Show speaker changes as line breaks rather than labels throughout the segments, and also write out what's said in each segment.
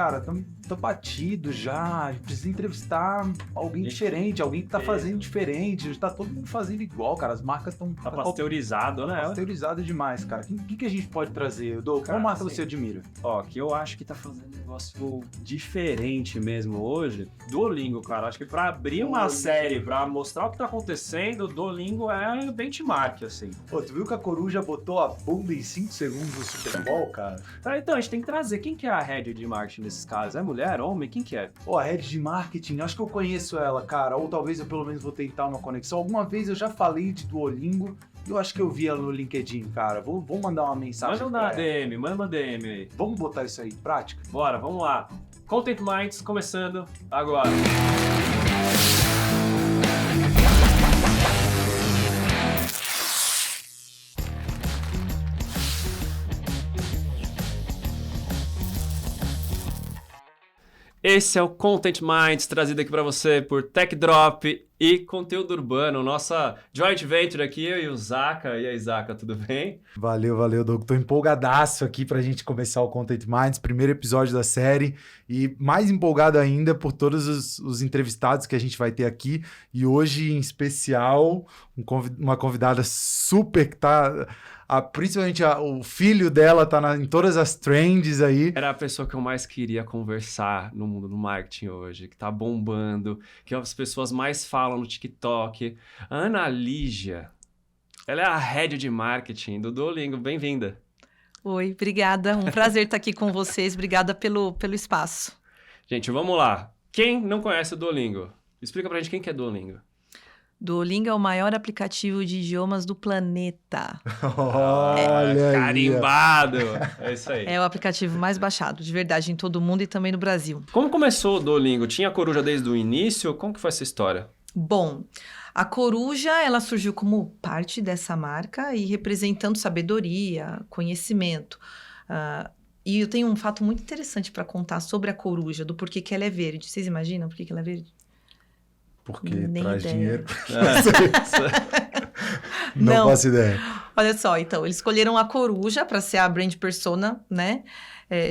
Cara, tô batido já, precisa entrevistar alguém diferente, alguém que tá fazendo diferente, tá todo mundo fazendo igual, cara, as marcas estão...
Tá pasteurizado, né?
Pasteurizado demais, cara. O que a gente pode trazer? Qual marca você admira?
Ó, que eu acho que tá fazendo um negócio diferente mesmo hoje, Duolingo, cara. Acho que pra abrir uma série, pra mostrar o que tá acontecendo, Duolingo é benchmark, assim.
Pô, tu viu que a Coruja botou a bunda em 5 segundos no Super Bowl, cara?
Tá, então, a gente tem que trazer. Quem que é a head de marketing desses caras? É mulher, homem? Quem que é?
Pô, a head de marketing, acho que eu conheço ela, cara. Ou talvez eu pelo menos vou tentar uma conexão. Alguma vez eu já falei de Duolingo e eu acho que eu vi ela no LinkedIn, cara. Vou mandar uma mensagem.
Manda uma DM, manda uma DM aí.
Vamos botar isso aí em prática?
Bora, vamos lá. Content Minds começando agora. Esse é o Content Minds, trazido aqui para você por Tech Drop e Conteúdo Urbano, nossa joint venture aqui, eu e o Zaka. E aí, Zaka, tudo bem?
Valeu, Doug. Tô empolgadaço aqui pra gente começar o Content Minds, primeiro episódio da série, e mais empolgado ainda por todos os entrevistados que a gente vai ter aqui, e hoje, em especial, uma convidada super que tá... principalmente o filho dela tá em todas as trends aí.
Era a pessoa que eu mais queria conversar no mundo do marketing hoje, que tá bombando, que as pessoas mais falam no TikTok. A Ana Lígia, ela é a head de marketing do Duolingo. Bem-vinda.
Oi, obrigada. Um prazer estar aqui com vocês. Obrigada pelo espaço.
Gente, vamos lá. Quem não conhece o Duolingo? Explica pra gente quem que é Duolingo.
Duolingo é o maior aplicativo de idiomas do planeta.
Olha
carimbado! É isso aí.
É o aplicativo mais baixado, de verdade, em todo o mundo e também no Brasil.
Como começou o Duolingo? Tinha a Coruja desde o início? Como que foi essa história?
Bom, a Coruja, ela surgiu como parte dessa marca e representando sabedoria, conhecimento. E eu tenho um fato muito interessante para contar sobre a Coruja, do porquê que ela é verde. Vocês imaginam por que ela é verde?
Porque
Nem
traz
ideia.
dinheiro. Não faço ideia.
Olha só, então, eles escolheram a Coruja para ser a brand persona, né,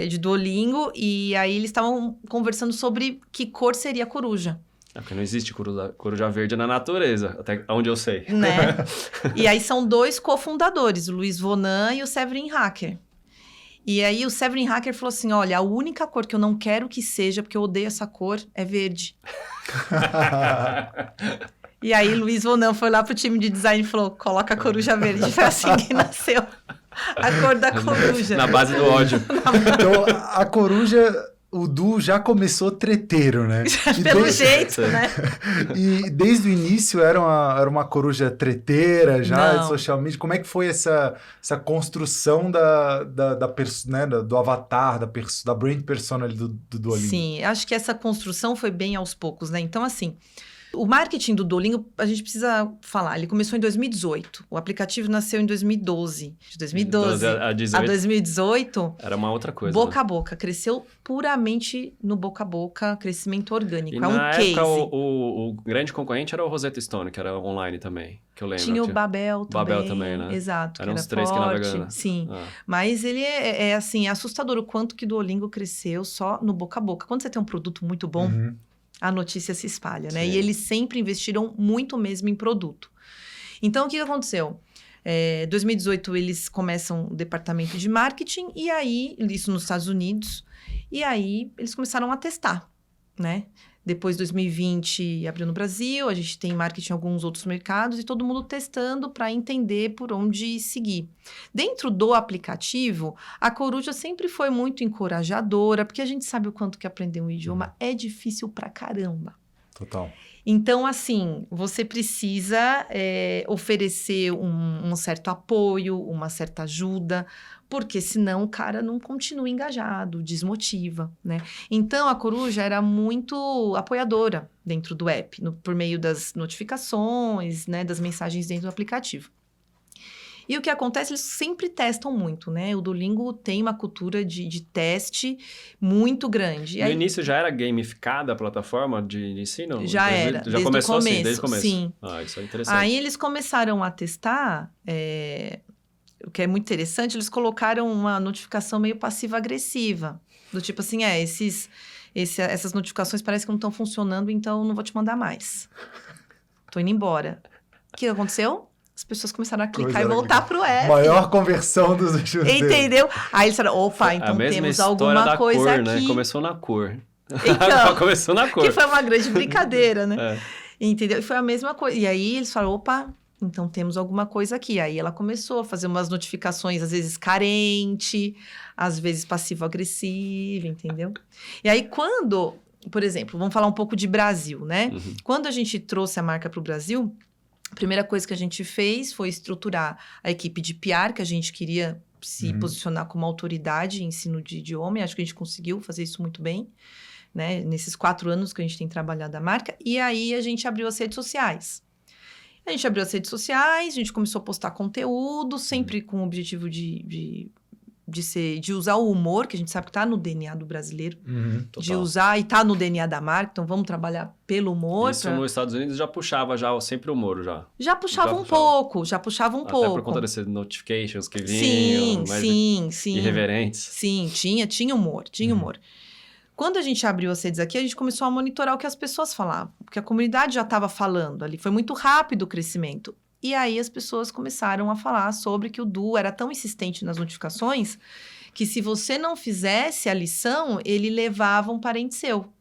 de Duolingo, e aí eles estavam conversando sobre que cor seria a coruja.
É porque não existe coruja verde na natureza, até onde eu sei.
Né? E aí são dois cofundadores, o Luiz Vonan e o Severin Hacker. E aí o Severin Hacker falou assim, olha, a única cor que eu não quero que seja, porque eu odeio essa cor, é verde. E aí Luiz Vonan foi lá pro time de design e falou, coloca a coruja verde. Foi assim que nasceu a cor da coruja.
Na base do ódio.
Então, a coruja... O Du já começou treteiro, né?
Pelo jeito, né?
E desde o início era uma coruja treteira já, de social media. Como é que foi essa construção né, do avatar, da brand persona ali do Duolingo?
Sim, acho que essa construção foi bem aos poucos, né? Então, assim... O marketing do Duolingo, a gente precisa falar, ele começou em 2018. O aplicativo nasceu em 2012. De 2012 a 2018...
Era uma outra coisa.
Boca a boca. Cresceu puramente no boca a boca, crescimento orgânico.
E
é um
na
case.
época, o grande concorrente era o Rosetta Stone, que era online também, que eu lembro.
Tinha o Babel também.
Babel também, né?
Exato.
Eram
que
os
era
três
forte,
que navegando.
Sim. Mas ele é assim, assustador o quanto que o Duolingo cresceu só no boca a boca. Quando você tem um produto muito bom... a notícia se espalha, né?
Sim.
E eles sempre investiram muito mesmo em produto. Então, o que aconteceu? Em 2018, eles começam o departamento de marketing, e aí, isso nos Estados Unidos, e aí eles começaram a testar, né? Depois, 2020, abriu no Brasil, a gente tem marketing em alguns outros mercados, e todo mundo testando para entender por onde seguir. Dentro do aplicativo, a Coruja sempre foi muito encorajadora, porque a gente sabe o quanto que aprender um idioma é difícil pra caramba.
Total.
Então, assim, você precisa oferecer um certo apoio, uma certa ajuda, porque senão o cara não continua engajado, desmotiva, né? Então, a Coruja era muito apoiadora dentro do app, por meio das notificações, né, das mensagens dentro do aplicativo. E o que acontece, eles sempre testam muito, né? O Duolingo tem uma cultura de teste muito grande.
No início já era gamificada a plataforma de ensino?
Já era,
já começou
o começo,
assim, desde o começo?
Sim.
Isso é interessante.
Aí eles começaram a testar, o que é muito interessante, eles colocaram uma notificação meio passiva-agressiva. Do tipo assim, essas notificações parece que não estão funcionando, então não vou te mandar mais. Tô indo embora. O que aconteceu? As pessoas começaram a clicar e voltar pro app.
Maior conversão dos últimos tempos.
Entendeu? Aí eles falaram, opa, então temos alguma coisa
cor,
aqui.
Né? Começou na cor.
Então,
começou na cor.
Que foi uma grande brincadeira, né? Entendeu? E foi a mesma coisa. E aí eles falaram, opa, então temos alguma coisa aqui. Aí ela começou a fazer umas notificações, às vezes carente, às vezes passivo-agressiva, entendeu? E aí quando, por exemplo, vamos falar um pouco de Brasil, né? Quando a gente trouxe a marca para o Brasil, a primeira coisa que a gente fez foi estruturar a equipe de PR, que a gente queria se posicionar como autoridade em ensino de idioma, e acho que a gente conseguiu fazer isso muito bem, né? Nesses 4 anos que a gente tem trabalhado a marca. E aí a gente abriu as redes sociais. A gente abriu as redes sociais, a gente começou a postar conteúdo, sempre com o objetivo de usar o humor, que a gente sabe que está no DNA do brasileiro, de usar e está no DNA da marca, então vamos trabalhar pelo humor.
Isso nos Estados Unidos já puxava sempre o humor, já.
Já puxava um pouco. Até
por conta desses notifications que vinham,
sim.
irreverentes.
Sim, tinha humor, humor. Quando a gente abriu as redes aqui, a gente começou a monitorar o que as pessoas falavam, porque a comunidade já estava falando ali, foi muito rápido o crescimento. E aí as pessoas começaram a falar sobre que o Du era tão insistente nas notificações que se você não fizesse a lição, ele levava um parente seu.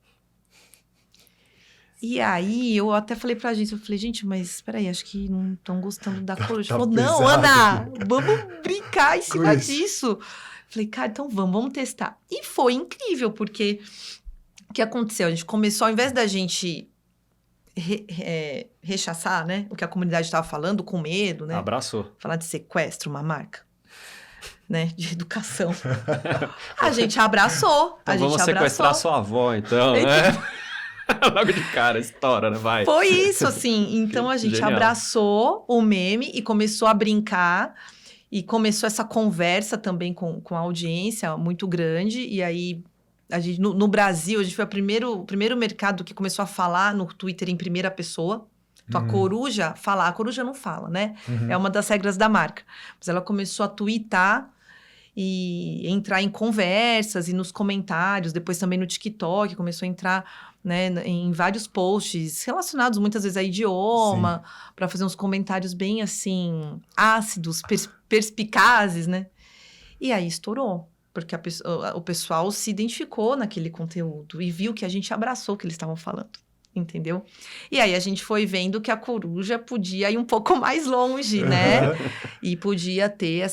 E aí eu até falei pra gente, gente, mas espera aí, acho que não estão gostando da coruja. Falou, não, Ana, vamos brincar em cima disso. Falei, cara, então vamos testar. E foi incrível, porque o que aconteceu? A gente começou, ao invés da gente rechaçar, né? O que a comunidade estava falando, com medo, né?
Abraçou.
Falar de sequestro, uma marca, né? De educação. A gente abraçou.
Então vamos sequestrar sua avó, então, né? Logo de cara, estoura, né? Vai.
Foi isso, assim. Então a gente abraçou o meme e começou a brincar. E começou essa conversa também com a audiência muito grande. E aí, a gente, no Brasil, a gente foi o primeiro mercado que começou a falar no Twitter em primeira pessoa. Então, a coruja não fala, né? É uma das regras da marca. Mas ela começou a tweetar e entrar em conversas e nos comentários. Depois também no TikTok, começou a entrar, né, em vários posts relacionados muitas vezes a idioma, para fazer uns comentários bem, assim, ácidos, perspicazes, né? E aí estourou, porque o pessoal se identificou naquele conteúdo e viu que a gente abraçou o que eles estavam falando, entendeu? E aí a gente foi vendo que a coruja podia ir um pouco mais longe, né? E podia ter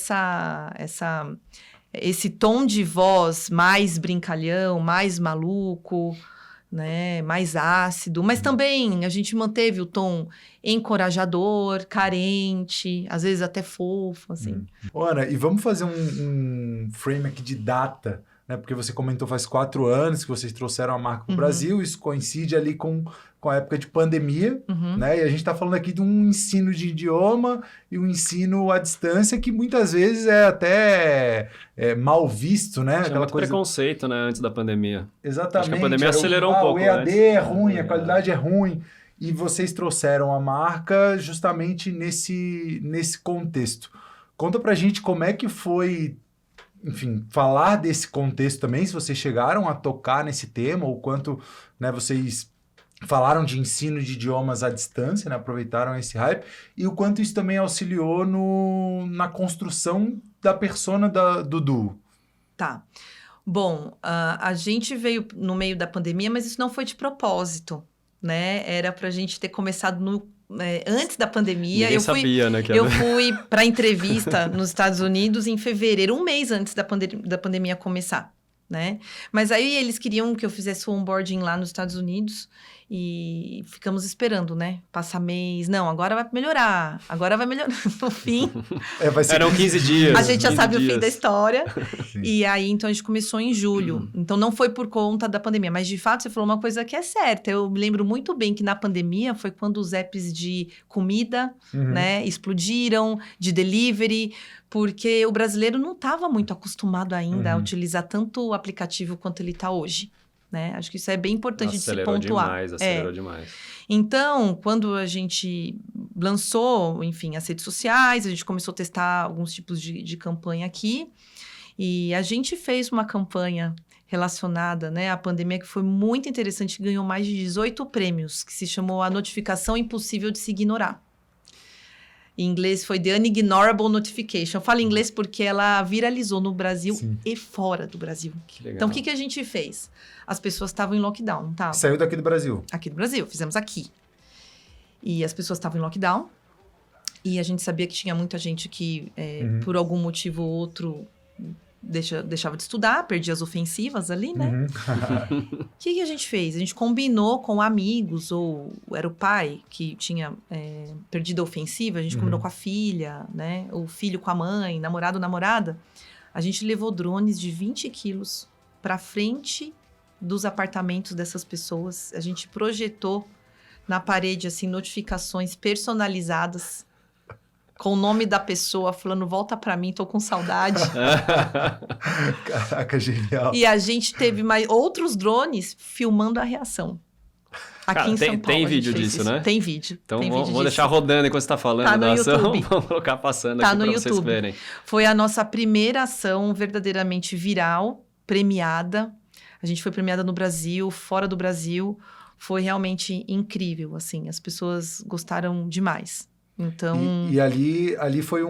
esse tom de voz mais brincalhão, mais maluco, né, mais ácido, mas também a gente manteve o tom encorajador, carente, às vezes até fofo, assim.
Ana, e vamos fazer um frame aqui de data, né? Porque você comentou faz 4 anos que vocês trouxeram a marca para o Brasil, isso coincide ali com a época de pandemia, né? E a gente está falando aqui de um ensino de idioma e um ensino à distância que muitas vezes é até mal visto, né?
Tinha muito preconceito, né, antes da pandemia.
Exatamente.
Acho que a pandemia acelerou um pouco,
o EAD é ruim, a qualidade é ruim. E vocês trouxeram a marca justamente nesse contexto. Conta pra gente como é que foi, enfim, falar desse contexto também, se vocês chegaram a tocar nesse tema, ou quanto, né, vocês falaram de ensino de idiomas à distância, né, aproveitaram esse hype, e o quanto isso também auxiliou na construção da persona do Du.
Tá. Bom, a gente veio no meio da pandemia, mas isso não foi de propósito, né? Era pra gente ter começado antes da pandemia.
Ninguém sabia, né?
Eu fui para entrevista nos Estados Unidos em fevereiro, um mês antes da pandemia começar, né? Mas aí eles queriam que eu fizesse o onboarding lá nos Estados Unidos e ficamos esperando, né? Passar mês. Não, agora vai melhorar. No fim.
Eram 15 dias.
A gente já sabe
dias.
O fim da história. E aí, então, a gente começou em julho. Então, não foi por conta da pandemia. Mas, de fato, você falou uma coisa que é certa. Eu me lembro muito bem que na pandemia foi quando os apps de comida, né, explodiram, de delivery, porque o brasileiro não estava muito acostumado ainda a utilizar tanto o aplicativo quanto ele está hoje. Né? Acho que isso é bem importante de se pontuar.
Acelerou demais.
Então, quando a gente lançou, enfim, as redes sociais, a gente começou a testar alguns tipos de campanha aqui. E a gente fez uma campanha relacionada, né, à pandemia, que foi muito interessante, ganhou mais de 18 prêmios, que se chamou A Notificação Impossível de Se Ignorar. Em inglês foi The Unignorable Notification. Eu falo em inglês porque ela viralizou no Brasil
Sim.
e fora do Brasil.
Que legal.
Então, o que a gente fez? As pessoas estavam em lockdown, não estavam?
Saiu daqui do Brasil.
Aqui no Brasil, fizemos aqui. E as pessoas estavam em lockdown. E a gente sabia que tinha muita gente que, por algum motivo ou outro, deixava de estudar, perdia as ofensivas ali, né? O que a gente fez? A gente combinou com amigos, ou era o pai que tinha perdido a ofensiva, a gente combinou com a filha, né? O filho com a mãe, namorado, namorada. A gente levou drones de 20 quilos para frente dos apartamentos dessas pessoas. A gente projetou na parede, assim, notificações personalizadas com o nome da pessoa, falando, volta pra mim, tô com saudade.
Caraca, genial.
E a gente teve mais outros drones filmando a reação. Aqui
Cara,
em São Paulo.
tem
a gente
vídeo
fez
disso,
isso.
né?
Tem vídeo.
Então,
tem
vou
vídeo
deixar
disso.
rodando enquanto você tá falando
Tá no
da ação.
YouTube.
Vamos colocar passando
Tá
aqui
no
pra vocês
YouTube.
verem.
Foi a nossa primeira ação verdadeiramente viral, premiada. A gente foi premiada no Brasil, fora do Brasil. Foi realmente incrível, assim. As pessoas gostaram demais. Então...
E ali foi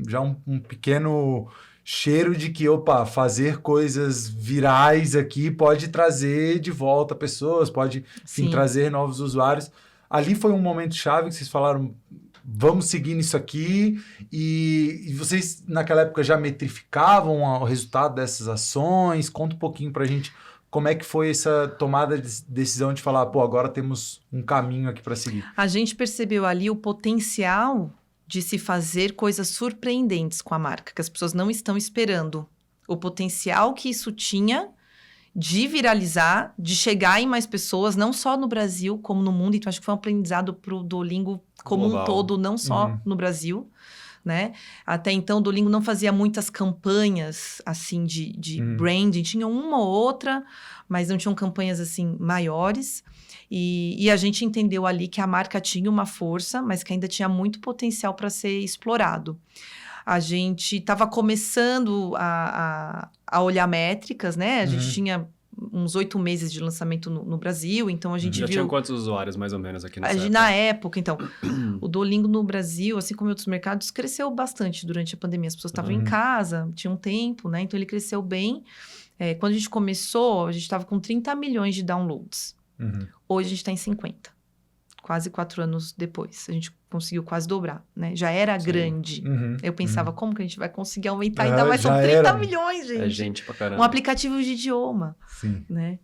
já um pequeno cheiro de que, opa, fazer coisas virais aqui pode trazer de volta pessoas, pode, enfim,
Sim.
trazer novos usuários. Ali foi um momento chave que vocês falaram, vamos seguir nisso aqui, e vocês naquela época já metrificavam o resultado dessas ações? Conta um pouquinho pra gente como é que foi essa tomada de decisão de falar, pô, agora temos um caminho aqui para seguir.
A gente percebeu ali o potencial de se fazer coisas surpreendentes com a marca, que as pessoas não estão esperando. O potencial que isso tinha de viralizar, de chegar em mais pessoas, não só no Brasil, como no mundo. Então, acho que foi um aprendizado para o Duolingo como
Global.
um todo, não só no Brasil, né? Até então, o Duolingo não fazia muitas campanhas, assim, de branding. Tinha uma ou outra, mas não tinham campanhas, assim, maiores. E a gente entendeu ali que a marca tinha uma força, mas que ainda tinha muito potencial para ser explorado. A gente estava começando a olhar métricas, né? A gente tinha uns 8 meses de lançamento no Brasil, então a gente
Já
viu...
tinham quantos usuários, mais ou menos, aqui nessa época?
Na época, então, o Duolingo no Brasil, assim como em outros mercados, cresceu bastante durante a pandemia. As pessoas estavam em casa, tinham tempo, né? Então, ele cresceu bem. Quando a gente começou, a gente estava com 30 milhões de downloads. Hoje, a gente está em 50. Quase 4 anos depois. A gente conseguiu quase dobrar, né? Já era grande. Eu pensava, como que a gente vai conseguir aumentar ainda mais? São 30 milhões, gente.
É gente pra caramba.
Um aplicativo de idioma.
Sim.
Né?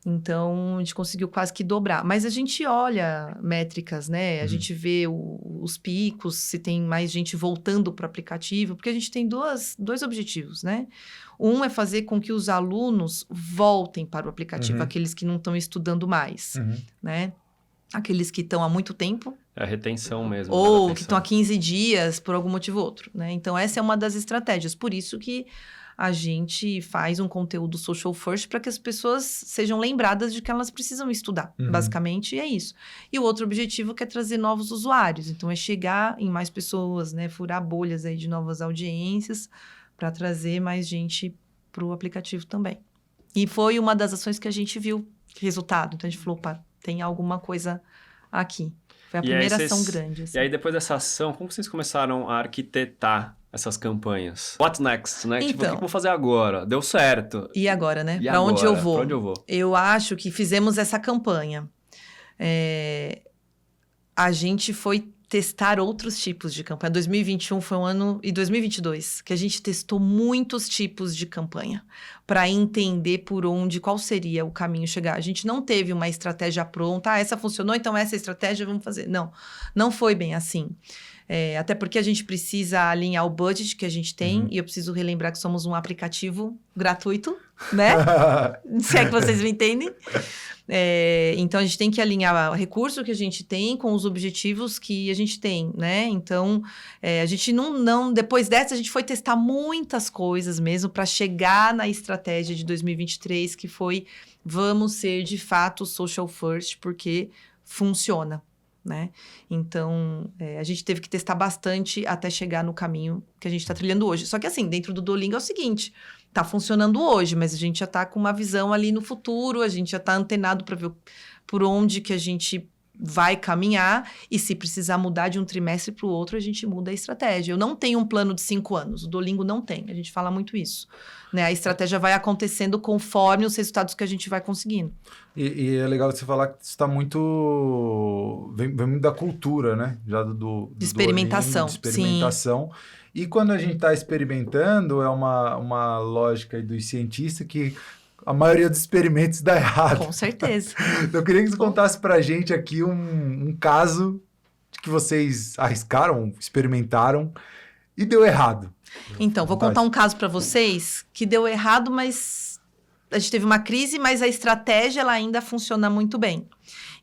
Então, a gente conseguiu quase que dobrar. Mas a gente olha métricas, né? A gente vê os picos, se tem mais gente voltando para o aplicativo, porque a gente tem dois objetivos, né? Um é fazer com que os alunos voltem para o aplicativo, aqueles que não estão estudando mais, né? Aqueles que estão há muito tempo.
É a retenção mesmo.
Ou que estão há 15 dias, por algum motivo ou outro, né? Então, essa é uma das estratégias. Por isso que a gente faz um conteúdo social first para que as pessoas sejam lembradas de que elas precisam estudar. Basicamente, é isso. E o outro objetivo que é trazer novos usuários. Então, é chegar em mais pessoas, né? Furar bolhas aí de novas audiências para trazer mais gente para o aplicativo também. E foi uma das ações que a gente viu resultado. Então, a gente falou, opa, tem alguma coisa aqui. Foi a primeira ação grande. Assim.
E aí, depois dessa ação, como vocês começaram a arquitetar essas campanhas? What's next, né?
Então,
tipo, o que eu vou fazer agora? Deu certo.
E agora, né?
E
Para onde eu vou?
Pra onde eu vou?
Eu acho que fizemos essa campanha. A gente foi testar outros tipos de campanha. 2021 foi um ano, e 2022, que a gente testou muitos tipos de campanha para entender qual seria o caminho chegar. A gente não teve uma estratégia pronta, essa funcionou, então essa estratégia vamos fazer. Não foi bem assim. Até porque a gente precisa alinhar o budget que a gente tem, e eu preciso relembrar que somos um aplicativo gratuito, né? Se é que vocês me entendem. Então, a gente tem que alinhar o recurso que a gente tem com os objetivos que a gente tem, né? Então, a gente não... Depois dessa, a gente foi testar muitas coisas mesmo para chegar na estratégia de 2023, que foi, vamos ser, de fato, social first, porque funciona. né? Então, a gente teve que testar bastante até chegar no caminho que a gente está trilhando hoje. Só que assim, dentro do Duolingo é o seguinte, tá funcionando hoje, mas a gente já tá com uma visão ali no futuro, a gente já tá antenado para ver por onde que a gente vai caminhar, e se precisar mudar de um trimestre para o outro, a gente muda a estratégia. Eu não tenho um plano de 5 anos, o Duolingo não tem, a gente fala muito isso, né? A estratégia vai acontecendo conforme os resultados que a gente vai conseguindo.
E é legal você falar que isso está muito... Vem muito da cultura, né? Já do
De experimentação,
Duolingo, de experimentação. Sim. E quando a gente está experimentando, é uma lógica aí dos cientistas que a maioria dos experimentos dá errado.
Com certeza.
Eu queria que você contasse pra gente aqui um caso que vocês arriscaram, experimentaram e deu errado.
Então, vou contar um caso para vocês que deu errado, mas a gente teve uma crise, mas a estratégia ela ainda funciona muito bem.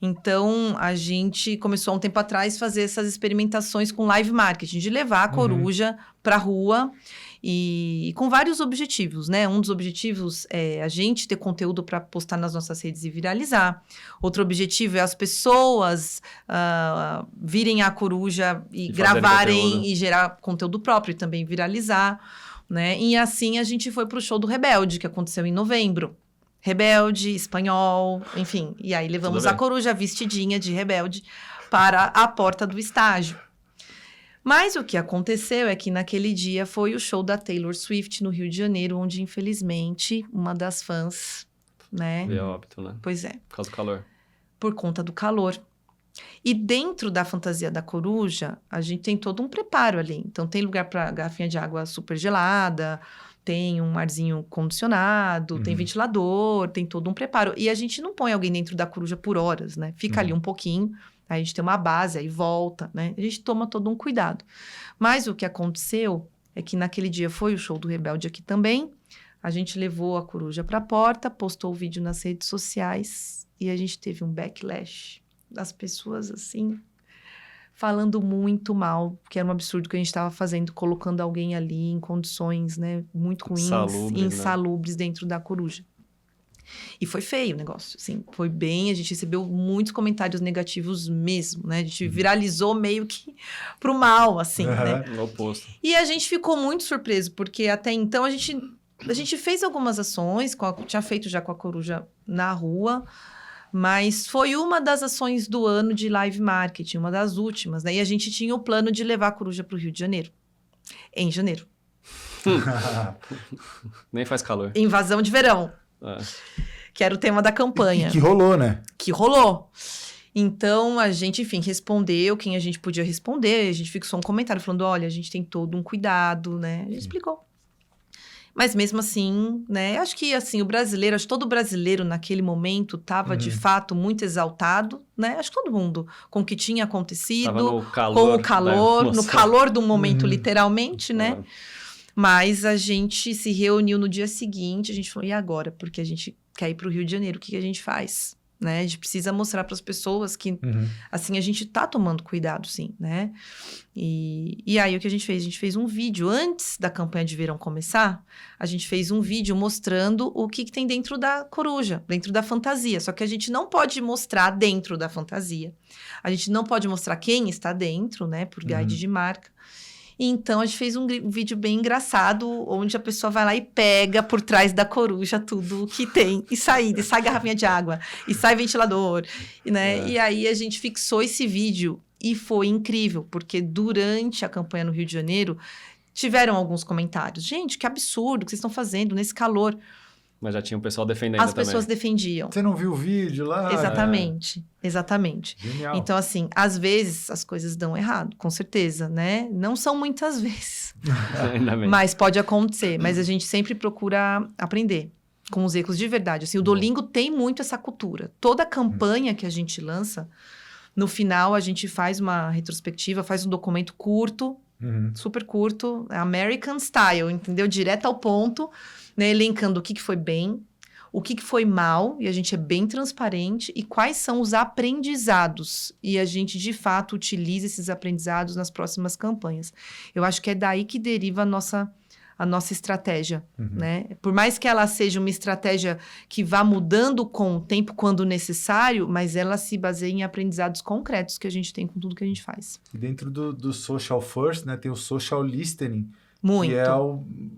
Então, a gente começou há um tempo atrás a fazer essas experimentações com live marketing, de levar a coruja para a rua e com vários objetivos, né? Um dos objetivos é a gente ter conteúdo para postar nas nossas redes e viralizar. Outro objetivo é as pessoas virem a coruja e gravarem e gerar conteúdo próprio e também viralizar, né? E assim a gente foi para o show do Rebelde, que aconteceu em novembro. Rebelde, espanhol, enfim. E aí levamos a coruja vestidinha de rebelde para a porta do estágio. Mas o que aconteceu é que naquele dia foi o show da Taylor Swift no Rio de Janeiro, onde infelizmente uma das fãs, né?
Veio óbito, né?
Pois é.
Por causa do calor.
Por conta do calor. E dentro da fantasia da coruja, a gente tem todo um preparo ali. Então tem lugar para garrafinha de água super gelada, tem um arzinho condicionado, tem ventilador, tem todo um preparo. E a gente não põe alguém dentro da coruja por horas, né? Fica ali um pouquinho, aí a gente tem uma base, aí volta, né? A gente toma todo um cuidado. Mas o que aconteceu é que naquele dia foi o show do Rebelde aqui também. A gente levou a coruja para a porta, postou o vídeo nas redes sociais e a gente teve um backlash das pessoas, assim, falando muito mal, que era um absurdo que a gente estava fazendo, colocando alguém ali em condições, né, muito ruins, insalubres, né? Dentro da coruja. E foi feio o negócio, assim, foi bem, a gente recebeu muitos comentários negativos mesmo, né, a gente viralizou meio que pro mal, assim, né.
O oposto.
E a gente ficou muito surpreso, porque até então a gente fez algumas ações, tinha feito já com a coruja na rua, mas foi uma das ações do ano de live marketing, uma das últimas, né? E a gente tinha o plano de levar a coruja para o Rio de Janeiro, em janeiro.
Nem faz calor.
Invasão de verão, que era o tema da campanha.
Que rolou, né?
Que rolou. Então, a gente, enfim, respondeu quem a gente podia responder, a gente fixou um comentário falando, olha, a gente tem todo um cuidado, né? A gente explicou. Mas mesmo assim, né, acho que assim, acho que todo brasileiro naquele momento estava de fato muito exaltado, né? Acho que todo mundo com o que tinha acontecido, com o calor, no calor do momento, literalmente, né? Mas a gente se reuniu no dia seguinte, a gente falou, e agora? Porque a gente quer ir para o Rio de Janeiro, o que a gente faz? Né? A gente precisa mostrar para as pessoas que, assim, a gente tá tomando cuidado, sim, né? E aí, o que a gente fez? A gente fez um vídeo, antes da campanha de verão começar, a gente fez um vídeo mostrando o que tem dentro da coruja, dentro da fantasia. Só que a gente não pode mostrar dentro da fantasia. A gente não pode mostrar quem está dentro, né? Por guide de marca. Então, a gente fez um vídeo bem engraçado, onde a pessoa vai lá e pega por trás da coruja tudo o que tem. E sai garrafinha de água, e sai ventilador, né? E aí, a gente fixou esse vídeo e foi incrível, porque durante a campanha no Rio de Janeiro, tiveram alguns comentários. Gente, que absurdo que vocês estão fazendo nesse calor.
Mas já tinha um pessoal defendendo
também. As
também.
pessoas defendiam.
Você não viu o vídeo lá?
Exatamente, exatamente.
Genial.
Então, assim, às vezes as coisas dão errado, com certeza, né? Não são muitas vezes, mas pode acontecer. Mas a gente sempre procura aprender com os erros de verdade. Assim, o Duolingo tem muito essa cultura. Toda campanha que a gente lança, no final a gente faz uma retrospectiva, faz um documento curto, super curto, American Style, entendeu? Direto ao ponto, né, elencando o que foi bem, o que foi mal, e a gente é bem transparente, e quais são os aprendizados. E a gente, de fato, utiliza esses aprendizados nas próximas campanhas. Eu acho que é daí que deriva a a nossa estratégia, né? Por mais que ela seja uma estratégia que vá mudando com o tempo quando necessário, mas ela se baseia em aprendizados concretos que a gente tem com tudo que a gente faz.
E dentro do Social First, né, tem o Social Listening,
Muito.
que é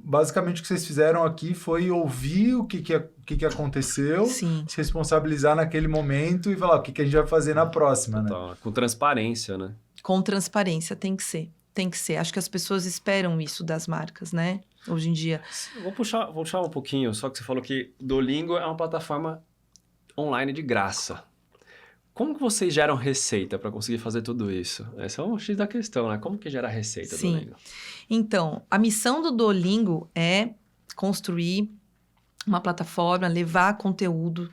basicamente o que vocês fizeram aqui foi ouvir o que aconteceu,
Sim.
se responsabilizar naquele momento e falar o que a gente vai fazer na próxima, né?
Total. Com transparência, né?
Com transparência, tem que ser. Tem que ser. Acho que as pessoas esperam isso das marcas, né? Hoje em dia.
Vou puxar um pouquinho, só que você falou que Duolingo é uma plataforma online de graça. Como que vocês geram receita para conseguir fazer tudo isso? Esse é um X da questão, né? Como que gera receita do
Sim.
Duolingo?
Então, a missão do Duolingo é construir uma plataforma, levar conteúdo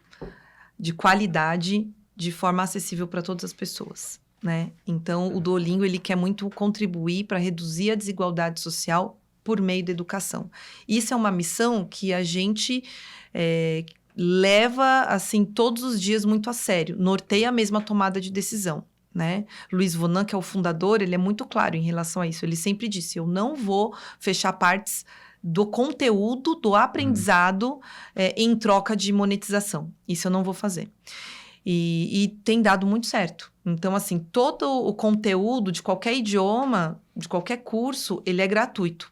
de qualidade de forma acessível para todas as pessoas, né? Então, o Duolingo, ele quer muito contribuir para reduzir a desigualdade social por meio da educação. Isso é uma missão que a gente leva, assim, todos os dias muito a sério. Norteia a mesma tomada de decisão, né? Luiz Vonan, que é o fundador, ele é muito claro em relação a isso. Ele sempre disse, eu não vou fechar partes do conteúdo, do aprendizado em troca de monetização. Isso eu não vou fazer. E tem dado muito certo. Então, assim, todo o conteúdo de qualquer idioma, de qualquer curso, ele é gratuito.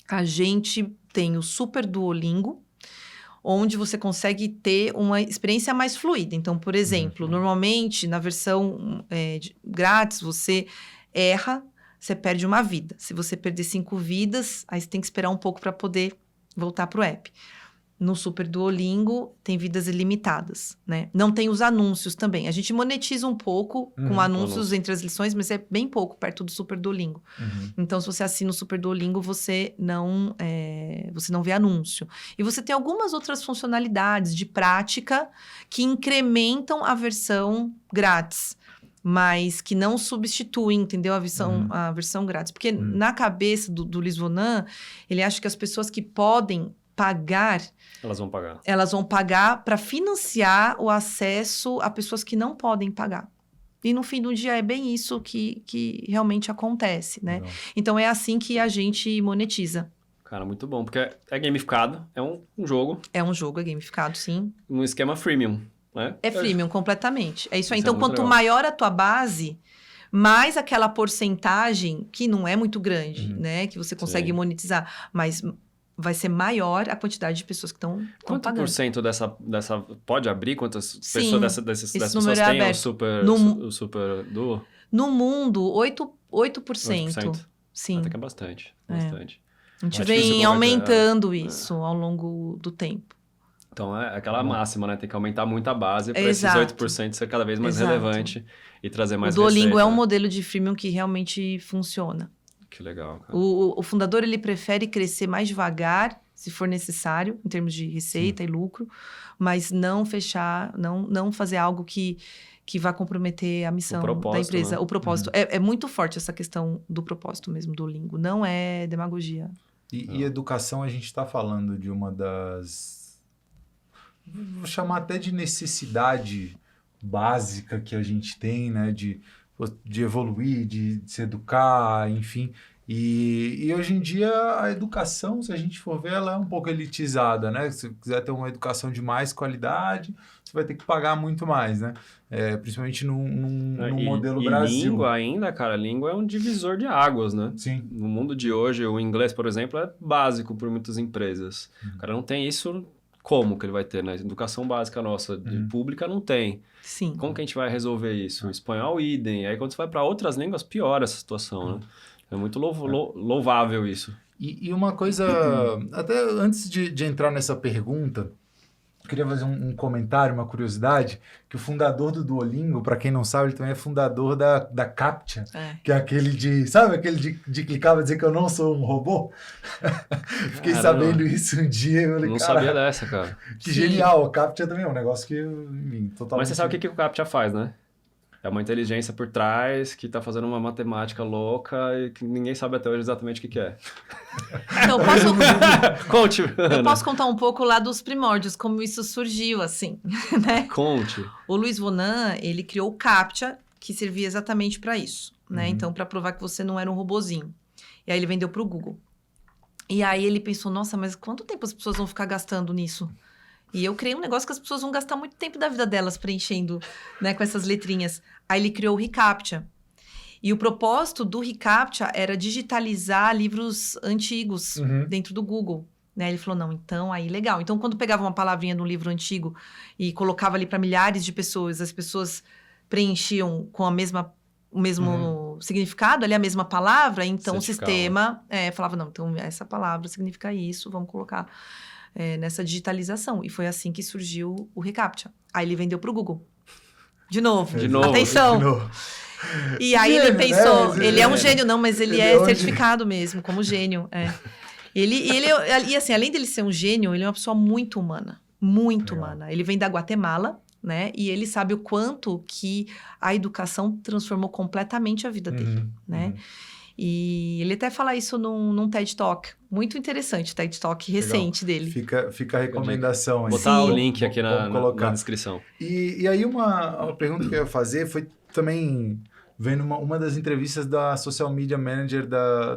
A gente tem o Super Duolingo, onde você consegue ter uma experiência mais fluida. Então, por exemplo, normalmente, na versão grátis, você erra, você perde uma vida. Se você perder 5 vidas, aí você tem que esperar um pouco para poder voltar para o app. No Super Duolingo, tem vidas ilimitadas, né? Não tem os anúncios também. A gente monetiza um pouco com anúncios entre as lições, mas é bem pouco perto do Super Duolingo. Então, se você assina o Super Duolingo, você não vê anúncio. E você tem algumas outras funcionalidades de prática que incrementam a versão grátis, mas que não substituem, entendeu? A versão grátis. Porque na cabeça do Luiz Vonan, ele acha que as pessoas que podem pagar... Elas vão pagar para financiar o acesso a pessoas que não podem pagar. E no fim do dia é bem isso que realmente acontece, né?
Legal.
Então é assim que a gente monetiza.
Cara, muito bom, porque é gamificado, é um jogo.
É um jogo, é gamificado, sim.
No esquema freemium, né?
É freemium, completamente. É isso aí.
Isso é
Então,
muito
quanto
legal.
maior a tua base, mais aquela porcentagem, que não é muito grande, né? Que você consegue monetizar, mas... vai ser maior a quantidade de pessoas que estão pagando.
Quanto por cento dessa... Pode abrir? Quantas
Sim,
pessoas dessas pessoas
número é
têm
aberto.
o Super Duo?
No mundo, 8%.
8%.
Sim.
Até que é bastante. Bastante.
A gente
É difícil
vem
converter,
aumentando isso ao longo do tempo.
Então, é aquela máxima, né? Tem que aumentar muito a base para esses
Exato.
8% ser cada vez mais
Exato.
relevante e trazer mais
O Duolingo
receita,
é um
né?
modelo de freemium que realmente funciona.
Que legal, cara.
O fundador, ele prefere crescer mais devagar, se for necessário, em termos de receita e lucro, mas não fechar, não fazer algo que vá comprometer a missão da empresa.
Né?
O propósito. É muito forte essa questão do propósito mesmo do Duolingo. Não é demagogia.
E educação, a gente está falando de uma das... Vou chamar até de necessidade básica que a gente tem, né? De evoluir, de se educar, enfim. E hoje em dia a educação, se a gente for ver, ela é um pouco elitizada, né? Se você quiser ter uma educação de mais qualidade, você vai ter que pagar muito mais, né? Principalmente num modelo Brasil.
Língua ainda, cara, língua é um divisor de águas, né?
Sim.
No mundo de hoje, o inglês, por exemplo, é básico por muitas empresas. O cara não tem isso, como que ele vai ter, né? Educação básica nossa, de pública, não tem.
Sim.
Como que a gente vai resolver isso? O espanhol, idem. Aí quando você vai para outras línguas, piora essa situação, né? É muito louvável isso.
E uma coisa, até antes de entrar nessa pergunta, eu queria fazer um comentário, uma curiosidade, que o fundador do Duolingo, para quem não sabe, ele também é fundador da CAPTCHA, que é aquele de... Sabe aquele de clicar e dizer que eu não sou um robô? Fiquei sabendo isso um dia. Eu falei,
não
cara,
sabia dessa, cara.
Que genial. A CAPTCHA também é um negócio que, enfim, totalmente...
Mas você sabe o que o CAPTCHA faz, né? É uma inteligência por trás que está fazendo uma matemática louca e que ninguém sabe até hoje exatamente o que é.
Então,
Conte,
eu posso contar um pouco lá dos primórdios, como isso surgiu, assim, né?
Conte.
O Luiz Vonan, ele criou o CAPTCHA, que servia exatamente para isso, né? Então, para provar que você não era um robozinho. E aí ele vendeu para o Google. E aí ele pensou, nossa, mas quanto tempo as pessoas vão ficar gastando nisso? E eu criei um negócio que as pessoas vão gastar muito tempo da vida delas preenchendo, né, com essas letrinhas. Aí ele criou o reCAPTCHA. E o propósito do reCAPTCHA era digitalizar livros antigos dentro do Google. Né? Ele falou, não, então aí legal. Então, quando pegava uma palavrinha no livro antigo e colocava ali para milhares de pessoas, as pessoas preenchiam com o mesmo significado, ali a mesma palavra, então o sistema falava, não, então essa palavra significa isso, vamos colocar nessa digitalização. E foi assim que surgiu o reCAPTCHA. Aí ele vendeu para o Google. De novo. Atenção! De novo. E aí gênio, ele pensou, né? Ele é um gênio, não, mas ele é certificado mesmo, como gênio. E assim, além dele ser um gênio, ele é uma pessoa muito humana. Muito humana. Ele vem da Guatemala, né? E ele sabe o quanto que a educação transformou completamente a vida dele, né? E ele até fala isso num TED Talk. Muito interessante, TED Talk recente dele.
Fica a recomendação.
Vou botar o link aqui na descrição.
E aí uma pergunta que eu ia fazer foi também vendo uma das entrevistas da Social Media Manager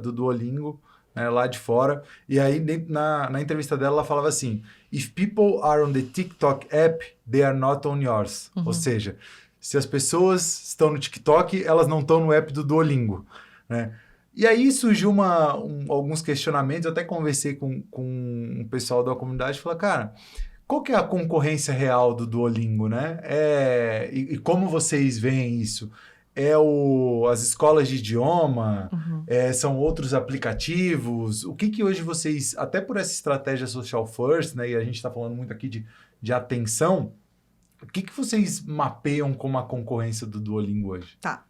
do Duolingo, né, lá de fora. E aí na entrevista dela ela falava assim, if people are on the TikTok app, they are not on yours. Ou seja, se as pessoas estão no TikTok, elas não estão no app do Duolingo, né? E aí surgiu alguns questionamentos, eu até conversei com o pessoal da comunidade e falei, cara, qual que é a concorrência real do Duolingo, né? E como vocês veem isso? As escolas de idioma? São outros aplicativos? O que hoje vocês, até por essa estratégia social first, né? E a gente está falando muito aqui de atenção, o que vocês mapeiam como a concorrência do Duolingo hoje?
Tá.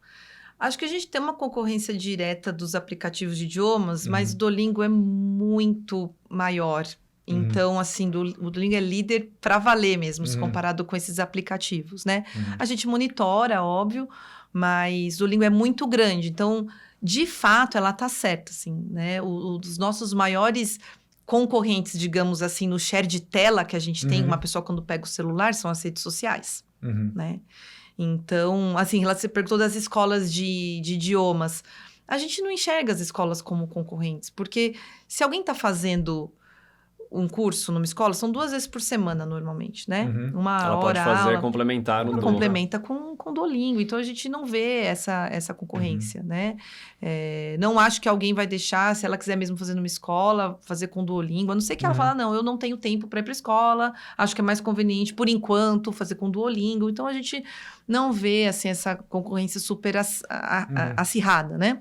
Acho que a gente tem uma concorrência direta dos aplicativos de idiomas, mas o Duolingo é muito maior. Então, assim, o Duolingo é líder para valer mesmo, se comparado com esses aplicativos, né? A gente monitora, óbvio, mas o Duolingo é muito grande. Então, de fato, ela tá certa, assim, né? Os nossos maiores concorrentes, digamos assim, no share de tela que a gente tem, uma pessoa quando pega o celular, são as redes sociais, né? Então, assim, você perguntou das escolas de idiomas. A gente não enxerga as escolas como concorrentes, porque se alguém está fazendo um curso numa escola, são 2 vezes por semana normalmente, né?
Ela pode fazer complementar no
complementa com o Duolingo, então a gente não vê essa concorrência, né? Não acho que alguém vai deixar, se ela quiser mesmo fazer numa escola, fazer com o Duolingo, a não ser que ela fala, não, eu não tenho tempo para ir para a escola, acho que é mais conveniente, por enquanto, fazer com o Duolingo, então a gente não vê, assim, essa concorrência super acirrada, né?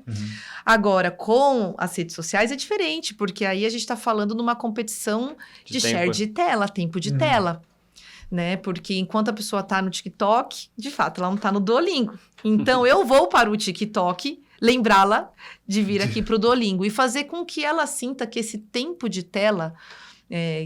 Agora, com as redes sociais é diferente, porque aí a gente está falando numa competição de share de tela, tempo de tela, né? Porque enquanto a pessoa está no TikTok, de fato, ela não está no Duolingo. Então, eu vou para o TikTok lembrá-la de vir aqui para o Duolingo e fazer com que ela sinta que esse tempo de tela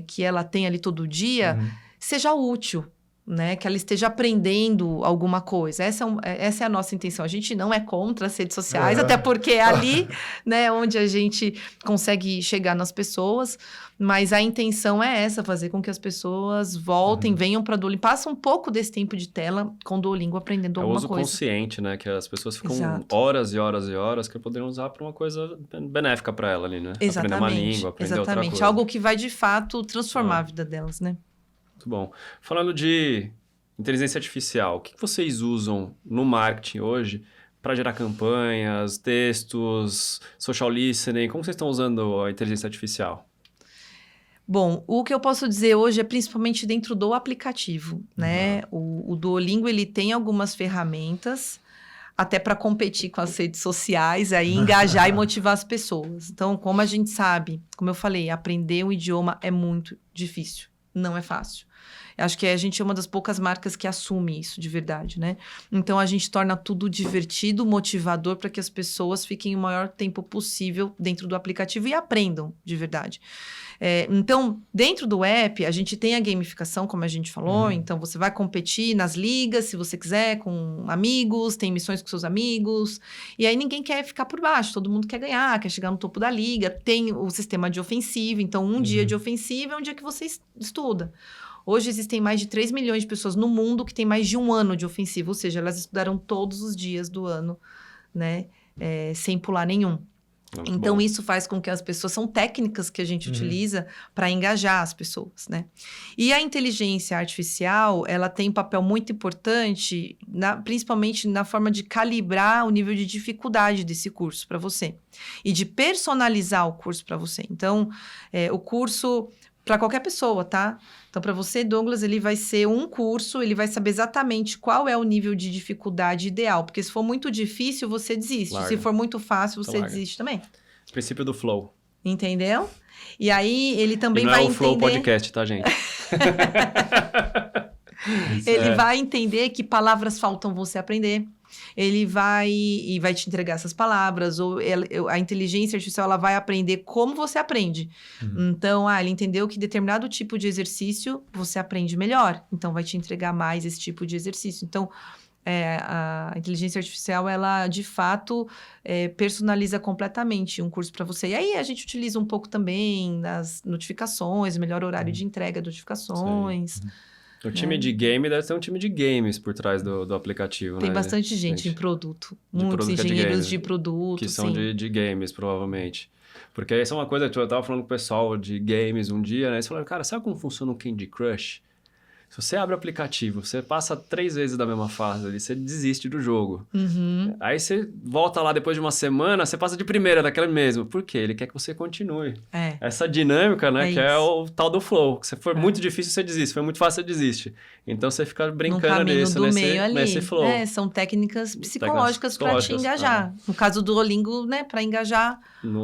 que ela tem ali todo dia seja útil, né? Que ela esteja aprendendo alguma coisa. Essa é a nossa intenção. A gente não é contra as redes sociais, até porque é ali, né, onde a gente consegue chegar nas pessoas, mas a intenção é essa, fazer com que as pessoas voltem, venham para Duolingo, passem um pouco desse tempo de tela com Duolingo aprendendo alguma coisa.
É o uso consciente, né? Que as pessoas ficam horas e horas e horas que poderiam usar para uma coisa benéfica para ela ali, né?
Exatamente.
Aprender uma língua, aprender outra coisa.
Algo que vai, de fato, transformar a vida delas, né?
Muito bom. Falando de inteligência artificial, o que vocês usam no marketing hoje para gerar campanhas, textos, social listening? Como vocês estão usando a inteligência artificial?
Bom, o que eu posso dizer hoje é principalmente dentro do aplicativo, né? O Duolingo, ele tem algumas ferramentas até para competir com as redes sociais, aí engajar e motivar as pessoas. Então, como a gente sabe, como eu falei, aprender um idioma é muito difícil, não é fácil. Acho que a gente é uma das poucas marcas que assume isso de verdade, né? Então, a gente torna tudo divertido, motivador para que as pessoas fiquem o maior tempo possível dentro do aplicativo e aprendam de verdade. Então, dentro do app, a gente tem a gamificação, como a gente falou. Então, você vai competir nas ligas, se você quiser, com amigos, tem missões com seus amigos. E aí, ninguém quer ficar por baixo, todo mundo quer ganhar, quer chegar no topo da liga. Tem o sistema de ofensiva. Então, um dia de ofensiva é um dia que você estuda. Hoje existem mais de 3 milhões de pessoas no mundo que têm mais de 1 ano de ofensiva, ou seja, elas estudaram todos os dias do ano, né, sem pular nenhum.
Muito
Então,
bom.
isso faz com que as pessoas... São técnicas que a gente utiliza para engajar as pessoas, né? E a inteligência artificial, ela tem um papel muito importante, principalmente na forma de calibrar o nível de dificuldade desse curso para você. E de personalizar o curso para você. Então, o curso... Para qualquer pessoa, tá? Então, para você, Douglas, ele vai ser um curso, ele vai saber exatamente qual é o nível de dificuldade ideal. Porque se for muito difícil, você desiste.
Larga.
Se for muito fácil, você
Larga.
desiste também.
Princípio do flow.
Entendeu? E aí, ele também
E não
vai
é o Flow
entender...
Podcast, tá, gente?
Ele vai entender que palavras faltam você aprender. Ele vai te entregar essas palavras, ou a inteligência artificial ela vai aprender como você aprende. Então, ele entendeu que determinado tipo de exercício você aprende melhor. Então, vai te entregar mais esse tipo de exercício. Então, a inteligência artificial, ela, de fato, personaliza completamente um curso para você. E aí, a gente utiliza um pouco também nas notificações, melhor horário de entrega, notificações.
O time de game deve ter um time de games por trás do aplicativo,
Tem
né?
bastante gente em produto.
De
Muitos
produto que é de
engenheiros
games,
de produto,
que são
sim.
de games, provavelmente. Porque essa é uma coisa que eu tava falando com o pessoal de games um dia, né? Eles falaram, cara, sabe como funciona o Candy Crush? Se você abre o aplicativo, você passa 3 vezes da mesma fase ali, você desiste do jogo. Aí você volta lá depois de uma semana, você passa de primeira daquela mesmo. Por quê? Ele quer que você continue. Essa dinâmica, né? Que é o tal do flow. Se for muito difícil, você desiste. Se for muito fácil, você desiste. Então, você fica brincando nesse flow.
São técnicas psicológicas para te engajar. No caso do Duolingo, né? Para engajar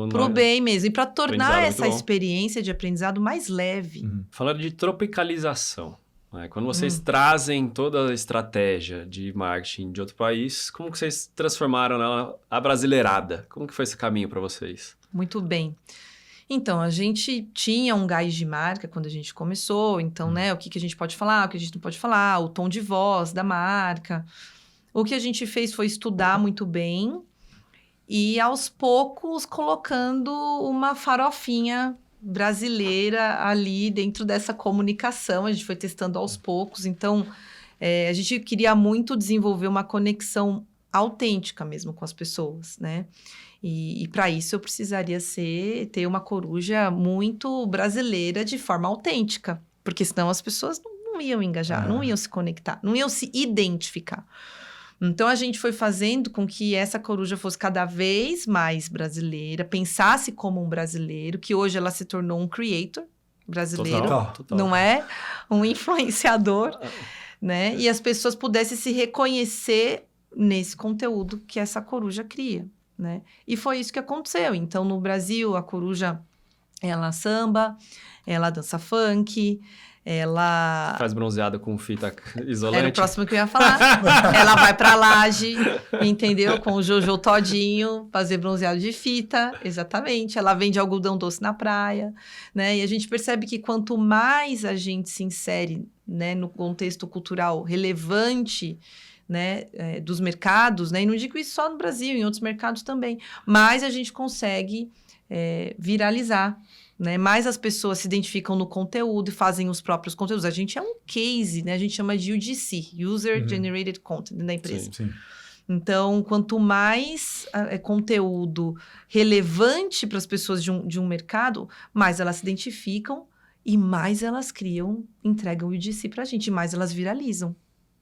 pro bem mesmo. E para tornar essa experiência de aprendizado mais leve.
Falando de tropicalização. Quando vocês trazem toda a estratégia de marketing de outro país, como que vocês transformaram ela abrasileirada? Como que foi esse caminho para vocês?
Muito bem. Então, a gente tinha um gás de marca quando a gente começou. Então, né, o que a gente pode falar, o que a gente não pode falar, o tom de voz da marca. O que a gente fez foi estudar muito bem e, aos poucos, colocando uma farofinha brasileira ali dentro dessa comunicação. A gente foi testando aos poucos. Então, a gente queria muito desenvolver uma conexão autêntica mesmo com as pessoas, né? E para isso eu precisaria ter uma coruja muito brasileira de forma autêntica. Porque senão as pessoas não iam engajar, não iam se conectar, não iam se identificar. Então, a gente foi fazendo com que essa coruja fosse cada vez mais brasileira, pensasse como um brasileiro, que hoje ela se tornou um creator brasileiro,
Total.
não é? Um influenciador, né? E as pessoas pudessem se reconhecer nesse conteúdo que essa coruja cria, né? E foi isso que aconteceu. Então, no Brasil, a coruja, ela samba, ela dança funk... Ela...
Faz bronzeada com fita isolante.
Era o próximo que eu ia falar. Ela vai pra laje, entendeu? Com o Jojo todinho, fazer bronzeado de fita, exatamente. Ela vende algodão doce na praia, né? E a gente percebe que quanto mais a gente se insere, né, no contexto cultural relevante, né, dos mercados, né? E não digo isso só no Brasil, em outros mercados também. Mais a gente consegue viralizar, né? Mais as pessoas se identificam no conteúdo e fazem os próprios conteúdos. A gente é um case, né? A gente chama de UGC, User Generated Content, da empresa.
Sim.
Então, quanto mais conteúdo relevante para as pessoas de um mercado, mais elas se identificam e mais elas criam, entregam o UGC para a gente, e mais elas viralizam.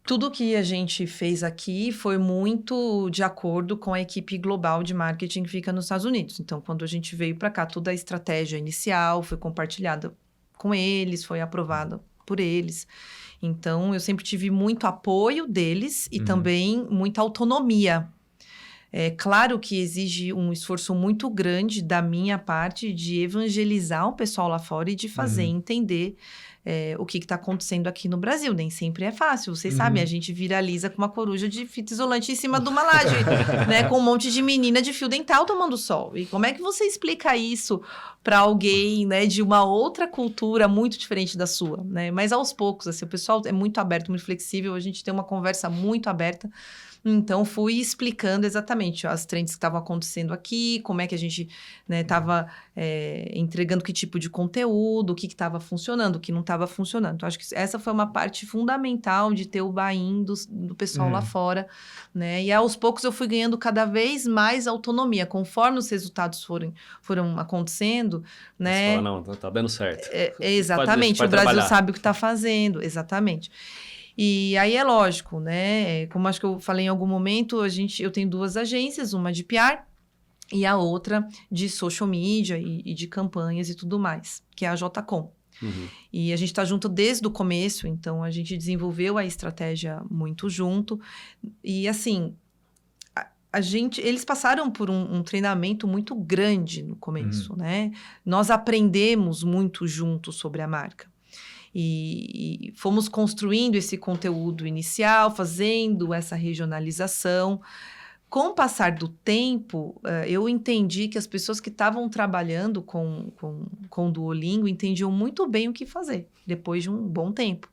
Tudo que a gente fez aqui foi muito de acordo com a equipe global de marketing que fica nos Estados Unidos. Então, quando a gente veio para cá, toda a estratégia inicial foi compartilhada com eles, foi aprovada por eles. Então, eu sempre tive muito apoio deles e também muita autonomia. É claro que exige um esforço muito grande da minha parte de evangelizar o pessoal lá fora e de fazer entender o que está acontecendo aqui no Brasil. Nem sempre é fácil. Vocês sabem, a gente viraliza com uma coruja de fita isolante em cima de uma laje, né? Com um monte de menina de fio dental tomando sol. E como é que você explica isso para alguém, né, de uma outra cultura muito diferente da sua, né? Mas aos poucos, assim, o pessoal é muito aberto, muito flexível. A gente tem uma conversa muito aberta. Então, fui explicando exatamente as trends que estavam acontecendo aqui, como é que a gente estava entregando que tipo de conteúdo, o que estava funcionando, o que não estava estava funcionando. Então, acho que essa foi uma parte fundamental de ter o buy-in do pessoal lá fora, né? E aos poucos eu fui ganhando cada vez mais autonomia. Conforme os resultados foram acontecendo, né?
Você fala, não, tá dando certo.
Exatamente,
pode
o Brasil
trabalhar.
sabe o que está fazendo, exatamente. E aí é lógico, né? Como acho que eu falei em algum momento, eu tenho 2 agências, uma de PR e a outra de social media e de campanhas e tudo mais, que é a JCom. E a gente está junto desde o começo, então a gente desenvolveu a estratégia muito junto. E assim, eles passaram por um treinamento muito grande no começo, né? Nós aprendemos muito juntos sobre a marca. E fomos construindo esse conteúdo inicial, fazendo essa regionalização. Com o passar do tempo, eu entendi que as pessoas que estavam trabalhando com o Duolingo entendiam muito bem o que fazer, depois de um bom tempo.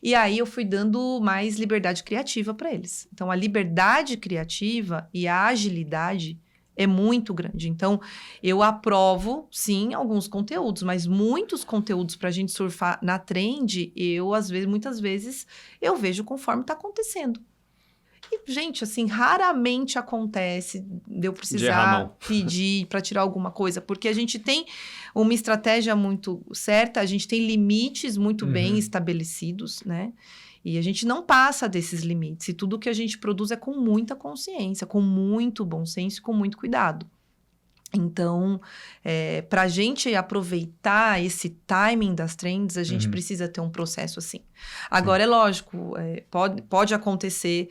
E aí eu fui dando mais liberdade criativa para eles. Então, a liberdade criativa e a agilidade é muito grande. Então, eu aprovo, sim, alguns conteúdos, mas muitos conteúdos para a gente surfar na trend, muitas vezes, eu vejo conforme está acontecendo. E, gente, assim, raramente acontece de eu precisar pedir para tirar alguma coisa, porque a gente tem uma estratégia muito certa, a gente tem limites muito bem estabelecidos, né? E a gente não passa desses limites. E tudo que a gente produz é com muita consciência, com muito bom senso e com muito cuidado. Então, para a gente aproveitar esse timing das trends, a gente precisa ter um processo assim. Agora, é lógico, pode acontecer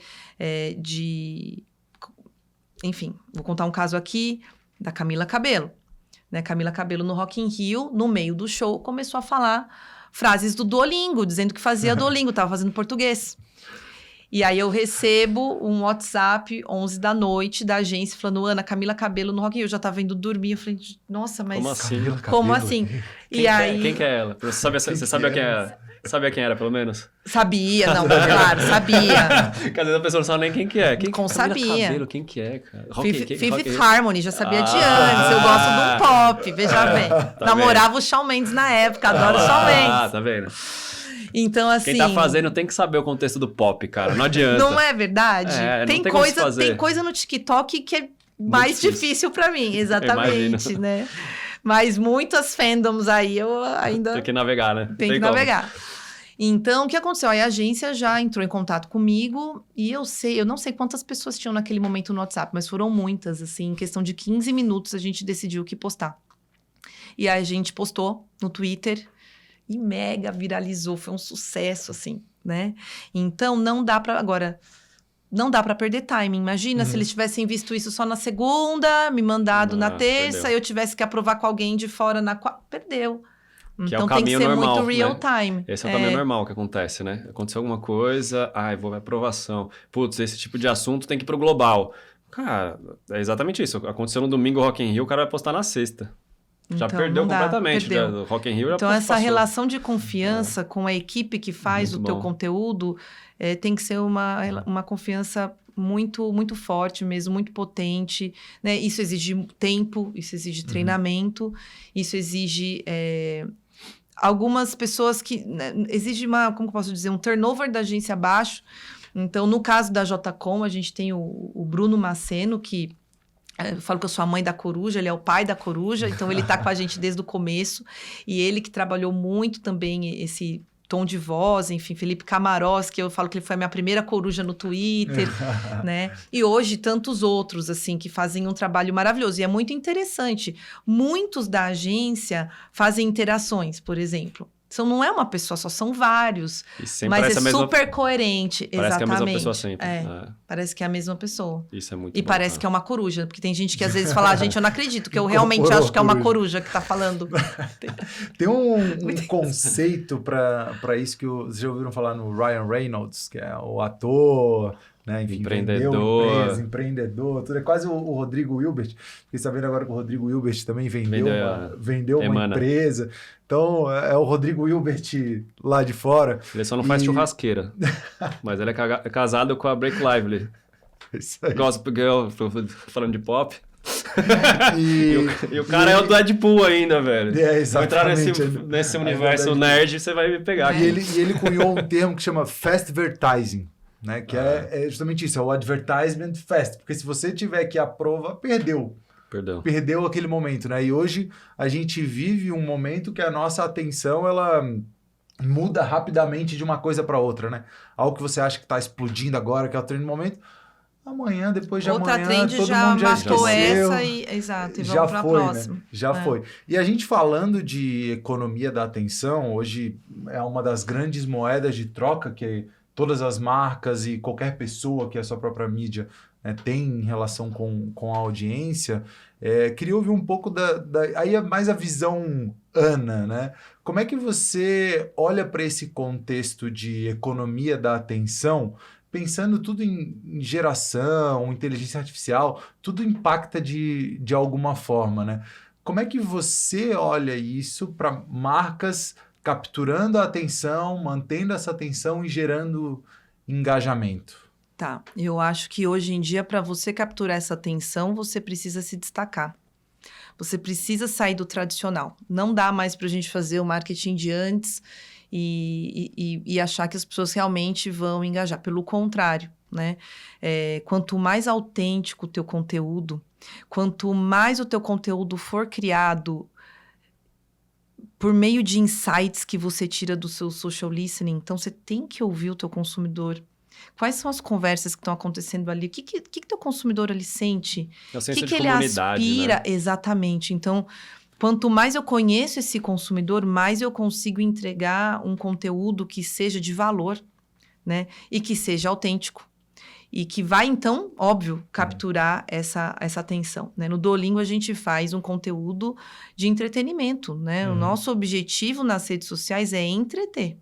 Enfim, vou contar um caso aqui da Camila Cabello. Né? Camila Cabello no Rock in Rio, no meio do show, começou a falar frases do Duolingo, dizendo que fazia Duolingo, estava fazendo português. E aí eu recebo um WhatsApp 11 da noite da agência falando, Ana, Camila Cabello no Rock in Rio. Eu já estava indo dormir, eu falei, nossa, mas...
Como assim?
Como assim?
Quem que é ela? Você sabe quem é? Sabia quem era, pelo menos?
Sabia, não, claro, sabia.
Às vezes a pessoa não sabe nem quem que é.
Sabia.
Cabelo, quem que é, cara?
Fifth Harmony, já sabia de antes. Eu gosto de um pop, veja bem. Namorava o Shawn Mendes na época, adoro o Shawn Mendes.
Ah, tá vendo?
Então, assim...
Quem tá fazendo tem que saber o contexto do pop, cara. Não adianta.
Não é verdade?
Tem
coisa no TikTok que é mais difícil pra mim, exatamente, né? Mas muitas fandoms aí eu ainda...
Tem que navegar, né?
Tem que navegar. Então, o que aconteceu? Aí a agência já entrou em contato comigo e eu não sei quantas pessoas tinham naquele momento no WhatsApp, mas foram muitas, assim, em questão de 15 minutos a gente decidiu o que postar. E aí a gente postou no Twitter e mega viralizou, foi um sucesso, assim, né? Então, não dá pra perder timing. Imagina se eles tivessem visto isso só na segunda, me mandado na terça, perdeu. Eu tivesse que aprovar com alguém de fora na quarta, perdeu. Então tem que ser normal, muito real time.
Esse é o caminho normal que acontece, né? Aconteceu alguma coisa, vou ver aprovação. Putz, esse tipo de assunto tem que ir pro global. Cara, é exatamente isso. Aconteceu no domingo Rock in Rio, o cara vai postar na sexta. Já então, perdeu completamente. Do Rock in Rio já
então, essa relação de confiança com a equipe que faz muito o teu conteúdo tem que ser uma confiança muito, muito forte mesmo, muito potente, né? Isso exige tempo, isso exige treinamento, isso exige... algumas pessoas que... Né, exige como eu posso dizer, um turnover da agência baixo. Então, no caso da JCom, a gente tem o Bruno Maceno, que... Eu falo que eu sou a mãe da coruja, ele é o pai da coruja, então ele tá com a gente desde o começo. E ele que trabalhou muito também esse tom de voz, enfim, Felipe Camarós, que eu falo que ele foi a minha primeira coruja no Twitter, né? E hoje tantos outros, assim, que fazem um trabalho maravilhoso. E é muito interessante. Muitos da agência fazem interações, por exemplo. Não é uma pessoa só, são vários. Mas é super coerente.
Parece
exatamente.
Que é a mesma pessoa sempre.
Parece que é a mesma pessoa.
Isso é muito
E
bom,
parece que é uma coruja. Porque tem gente que às vezes fala, gente, eu não acredito, que eu realmente acho que é uma coruja que tá falando.
Tem um conceito para isso que vocês já ouviram falar no Ryan Reynolds, que é o ator... Né? Enfim, empreendedor, tudo. É quase o Rodrigo Hilbert. Fiquei sabendo agora que o Rodrigo Hilbert também vendeu uma empresa. Então, é o Rodrigo Hilbert lá de fora.
Ele só não faz churrasqueira. Mas ele é casado com a Blake Lively.
Isso aí.
Gossip Girl, falando de pop. E o cara é o Deadpool ainda, velho.
É,
Vou entrar
exatamente.
nesse universo nerd, você vai me pegar.
E ele cunhou um termo que chama fast advertising, né? Que é justamente isso, é o advertisement fast. Porque se você tiver que aprovar, perdeu aquele momento, né? E hoje a gente vive um momento que a nossa atenção, ela muda rapidamente de uma coisa para outra, né? Algo que você acha que está explodindo agora, que é o trend do momento, amanhã, depois de
Outra
amanhã,
trend
todo
já
mundo já
matou
esqueceu.
essa e exato, e
Já
vamos para a
foi,
próxima.
né? Já foi. E a gente falando de economia da atenção, hoje é uma das grandes moedas de troca que todas as marcas e qualquer pessoa que é a sua própria mídia, né, tem em relação com a audiência. Queria ouvir um pouco aí é mais a visão Ana, né? Como é que você olha para esse contexto de economia da atenção, pensando tudo em geração, inteligência artificial, tudo impacta de alguma forma, né? Como é que você olha isso para marcas capturando a atenção, mantendo essa atenção e gerando engajamento?
Tá, eu acho que hoje em dia, para você capturar essa atenção, você precisa se destacar. Você precisa sair do tradicional. Não dá mais para a gente fazer o marketing de antes e achar que as pessoas realmente vão engajar. Pelo contrário, né? Quanto mais autêntico o teu conteúdo, quanto mais o teu conteúdo for criado por meio de insights que você tira do seu social listening, então você tem que ouvir o teu consumidor. Quais são as conversas que estão acontecendo ali? O que teu consumidor ali sente?
É o senso
que
de
ele
comunidade,
aspira?
né?
Exatamente. Então, quanto mais eu conheço esse consumidor, mais eu consigo entregar um conteúdo que seja de valor, né? E que seja autêntico. E que vai, então, óbvio, capturar essa atenção, né? No Duolingo, a gente faz um conteúdo de entretenimento, né? O nosso objetivo nas redes sociais é entreter,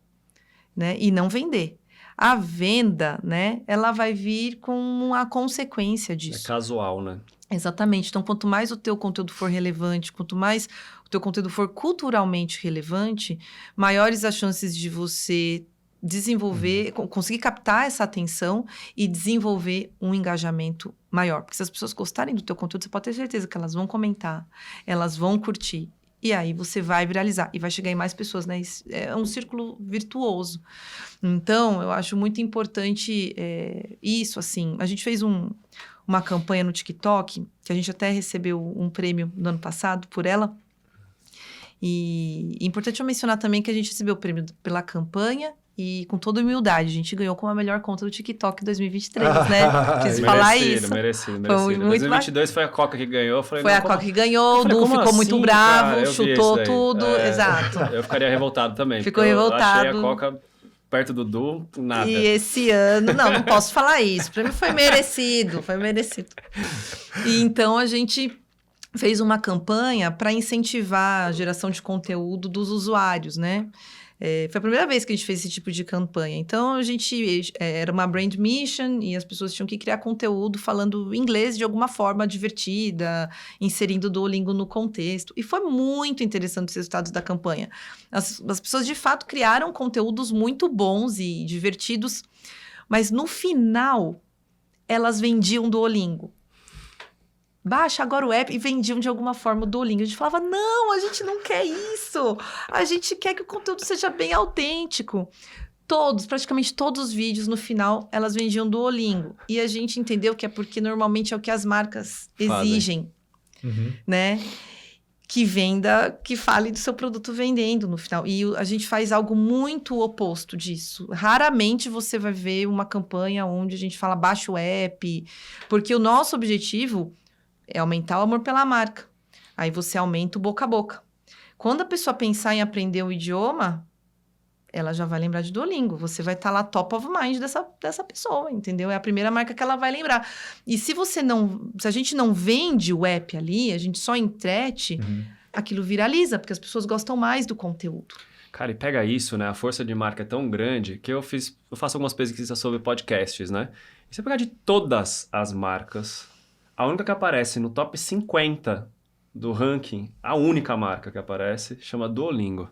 né? E não vender. A venda, né, ela vai vir com a consequência disso.
É casual, né?
Exatamente. Então, quanto mais o teu conteúdo for relevante, quanto mais o teu conteúdo for culturalmente relevante, maiores as chances de você desenvolver, conseguir captar essa atenção e desenvolver um engajamento maior. Porque se as pessoas gostarem do teu conteúdo, você pode ter certeza que elas vão comentar, elas vão curtir. E aí você vai viralizar e vai chegar em mais pessoas, né? É um círculo virtuoso. Então, eu acho muito importante isso, assim. A gente fez uma campanha no TikTok, que a gente até recebeu um prêmio no ano passado por ela. E é importante eu mencionar também que a gente recebeu o prêmio pela campanha e com toda humildade. A gente ganhou com a melhor conta do TikTok 2023, né? Preciso falar isso.
Merecido.
Foi muito
2022 foi a Coca que ganhou.
Foi a Coca que ganhou, o Du ficou muito bravo, chutou tudo. Exato.
Eu ficaria revoltado também.
Ficou revoltado.
Eu achei a Coca perto do Du, nada.
E esse ano... Não posso falar isso. Pra mim foi merecido, E então a gente fez uma campanha para incentivar a geração de conteúdo dos usuários, né? Foi a primeira vez que a gente fez esse tipo de campanha. Então, a gente era uma brand mission e as pessoas tinham que criar conteúdo falando inglês de alguma forma divertida, inserindo o Duolingo no contexto. E foi muito interessante os resultados da campanha. As pessoas, de fato, criaram conteúdos muito bons e divertidos, mas no final, elas vendiam Duolingo. Baixa agora o app e vendiam de alguma forma o Duolingo. A gente falava, não, a gente não quer isso. A gente quer que o conteúdo seja bem autêntico. Praticamente todos os vídeos, no final, elas vendiam Duolingo. E a gente entendeu que é porque normalmente é o que as marcas exigem, né? Que fale do seu produto vendendo no final. E a gente faz algo muito oposto disso. Raramente você vai ver uma campanha onde a gente fala baixa o app, porque o nosso objetivo é aumentar o amor pela marca. Aí você aumenta o boca a boca. Quando a pessoa pensar em aprender o idioma, ela já vai lembrar de Duolingo. Você vai estar lá top of mind dessa pessoa, entendeu? É a primeira marca que ela vai lembrar. E se a gente não vende o app ali, a gente só entrete, aquilo viraliza, porque as pessoas gostam mais do conteúdo.
Cara, e pega isso, né? A força de marca é tão grande que eu faço algumas pesquisas sobre podcasts, né? E se eu pegar de todas as marcas, a única que aparece no top 50 do ranking, a única marca que aparece, chama Duolingo.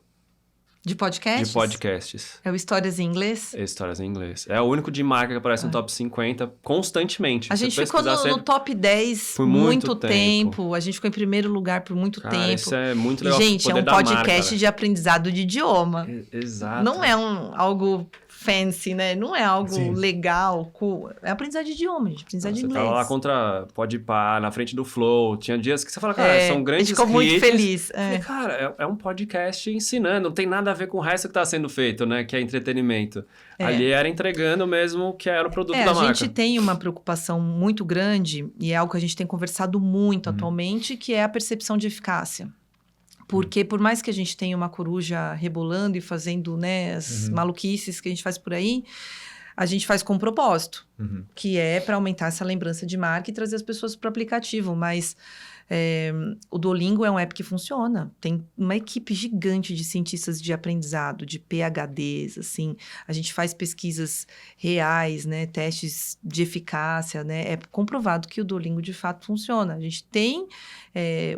De podcasts?
De podcasts.
É o Histórias em Inglês?
Histórias em inglês. É o único de marca que aparece no top 50 constantemente.
A gente ficou no top 10 por muito tempo. A gente ficou em primeiro lugar por muito tempo.
Isso é muito legal.
Gente, é um podcast de aprendizado de idioma.
Exato.
Não é algo fancy, né? Não é algo legal, cool. É aprendizado de idioma, gente. Aprendizado de inglês.
Você tava lá contra Podpah, na frente do Flow. Tinha dias que você fala, cara, são grandes hits.
A gente ficou muito feliz.
Falei, cara, é um podcast ensinando. Não tem nada a ver com o resto que tá sendo feito, né? Que é entretenimento. Ali era entregando mesmo o que era o produto da marca.
A gente tem uma preocupação muito grande, e é algo que a gente tem conversado muito atualmente, que é a percepção de eficácia. Porque por mais que a gente tenha uma coruja rebolando e fazendo, né, as maluquices que a gente faz por aí, a gente faz com um propósito, que é para aumentar essa lembrança de marca e trazer as pessoas para o aplicativo. Mas o Duolingo é um app que funciona. Tem uma equipe gigante de cientistas de aprendizado, de PhDs, assim. A gente faz pesquisas reais, né, testes de eficácia, né. É comprovado que o Duolingo, de fato, funciona. A gente tem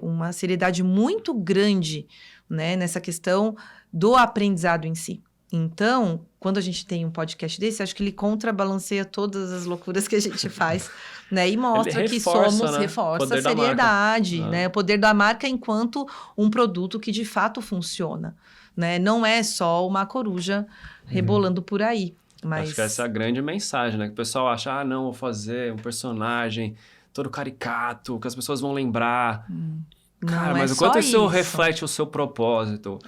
uma seriedade muito grande, né, nessa questão do aprendizado em si. Então, quando a gente tem um podcast desse, acho que ele contrabalanceia todas as loucuras que a gente faz, né? E mostra que reforça a seriedade, né? O poder da marca enquanto um produto que de fato funciona, né? Não é só uma coruja rebolando por aí. Mas...
Acho que essa é a grande mensagem, né? Que o pessoal acha, não, vou fazer um personagem todo caricato, que as pessoas vão lembrar... Cara, mas o quanto isso reflete o seu propósito,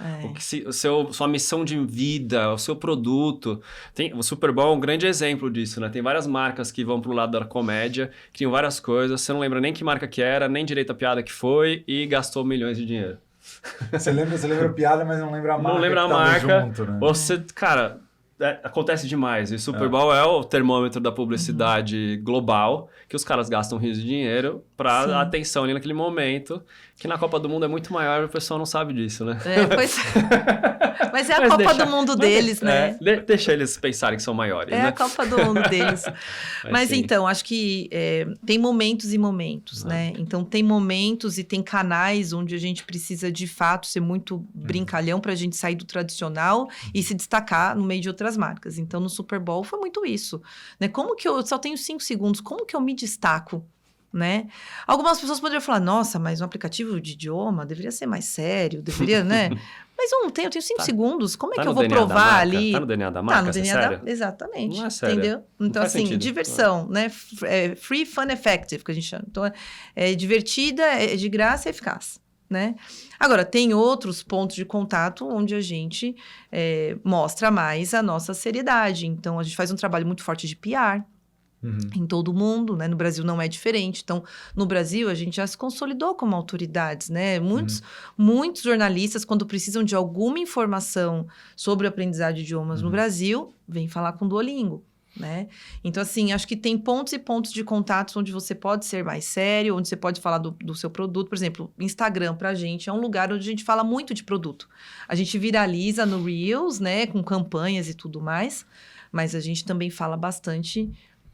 sua missão de vida, o seu produto. O Super Bowl é um grande exemplo disso, né? Tem várias marcas que vão pro lado da comédia, criam várias coisas, você não lembra nem que marca que era, nem direito a piada que foi e gastou milhões de dinheiro.
Você lembra a piada, mas não lembra a marca.
Não lembra a marca.
Junto, né?
Você, cara... acontece demais. E o Super Bowl é o termômetro da publicidade global, que os caras gastam rios de dinheiro para atenção ali naquele momento, que na Copa do Mundo é muito maior e o pessoal não sabe disso, né?
Mas é a Copa do Mundo deles, né?
Deixa eles pensarem que são maiores, né?
É a Copa do Mundo deles. Mas então, acho que tem momentos e momentos, né? Então, tem momentos e tem canais onde a gente precisa, de fato, ser muito brincalhão para a gente sair do tradicional e se destacar no meio de outras marcas. Então, no Super Bowl foi muito isso, né? Como que eu só tenho 5 segundos? Como que eu me destaco, né? Algumas pessoas poderiam falar, nossa, mas um aplicativo de idioma deveria ser mais sério, deveria, né? Mas eu não tenho, eu tenho 5 segundos. Como é que eu vou provar ali?
Tá no DNA da marca,
tá no DNA exatamente.
Não é sério.
Entendeu? Então, assim, sentido. Diversão, né? Free, fun, effective, que a gente chama. Então, é divertida, é de graça e eficaz, né? Agora, tem outros pontos de contato onde a gente mostra mais a nossa seriedade. Então, a gente faz um trabalho muito forte de PR, em todo o mundo, né? No Brasil não é diferente. Então, no Brasil, a gente já se consolidou como autoridades, né? Muitos jornalistas, quando precisam de alguma informação sobre o aprendizado de idiomas no Brasil, vêm falar com o Duolingo, né? Então, assim, acho que tem pontos e pontos de contatos onde você pode ser mais sério, onde você pode falar do seu produto. Por exemplo, Instagram, pra gente, é um lugar onde a gente fala muito de produto. A gente viraliza no Reels, né? Com campanhas e tudo mais, mas a gente também fala bastante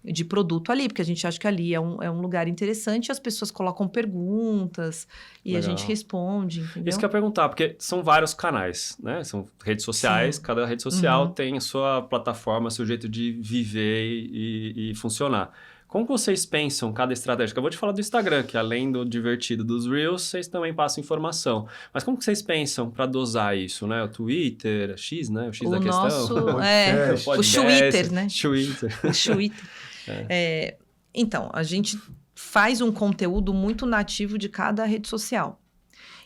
de produto ali, porque a gente acha que ali é um lugar interessante, as pessoas colocam perguntas e a gente responde, entendeu?
Isso que eu ia perguntar, porque são vários canais, né? São redes sociais, cada rede social tem a sua plataforma, seu jeito de viver e funcionar. Como vocês pensam cada estratégia? Eu vou te falar do Instagram, que além do divertido dos Reels, vocês também passam informação. Mas como que vocês pensam para dosar isso, né? O Twitter, X, né? O X da questão.
O Twitter, né?
Twitter.
Então, a gente faz um conteúdo muito nativo de cada rede social.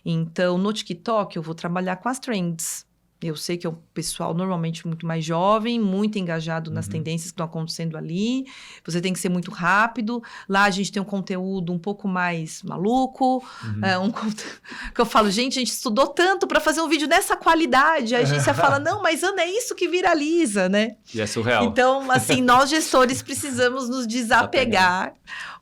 Então, no TikTok, eu vou trabalhar com as trends. Eu sei que é um pessoal normalmente muito mais jovem, muito engajado nas tendências que estão acontecendo ali. Você tem que ser muito rápido. Lá a gente tem um conteúdo um pouco mais maluco. Que eu falo, gente, a gente estudou tanto para fazer um vídeo nessa qualidade. Aí a gente fala, não, mas Ana, é isso que viraliza, né?
E é surreal.
Então, assim, nós gestores precisamos nos desapegar.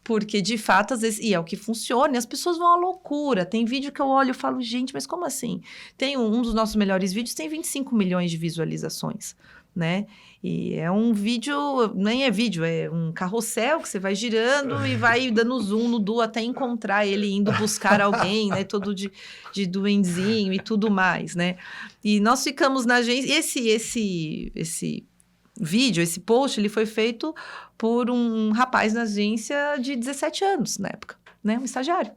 Porque, de fato, às vezes... E é o que funciona. E as pessoas vão à loucura. Tem vídeo que eu olho e falo, gente, mas como assim? Tem um dos nossos melhores vídeos, tem 25 milhões de visualizações. né? E é um vídeo, nem é vídeo, é um carrossel que você vai girando e vai dando zoom no Du até encontrar ele indo buscar alguém, né? Todo de duendezinho e tudo mais, né? E nós ficamos na agência... Esse vídeo, esse post, ele foi feito por um rapaz na agência de 17 anos, na época, né? Um estagiário.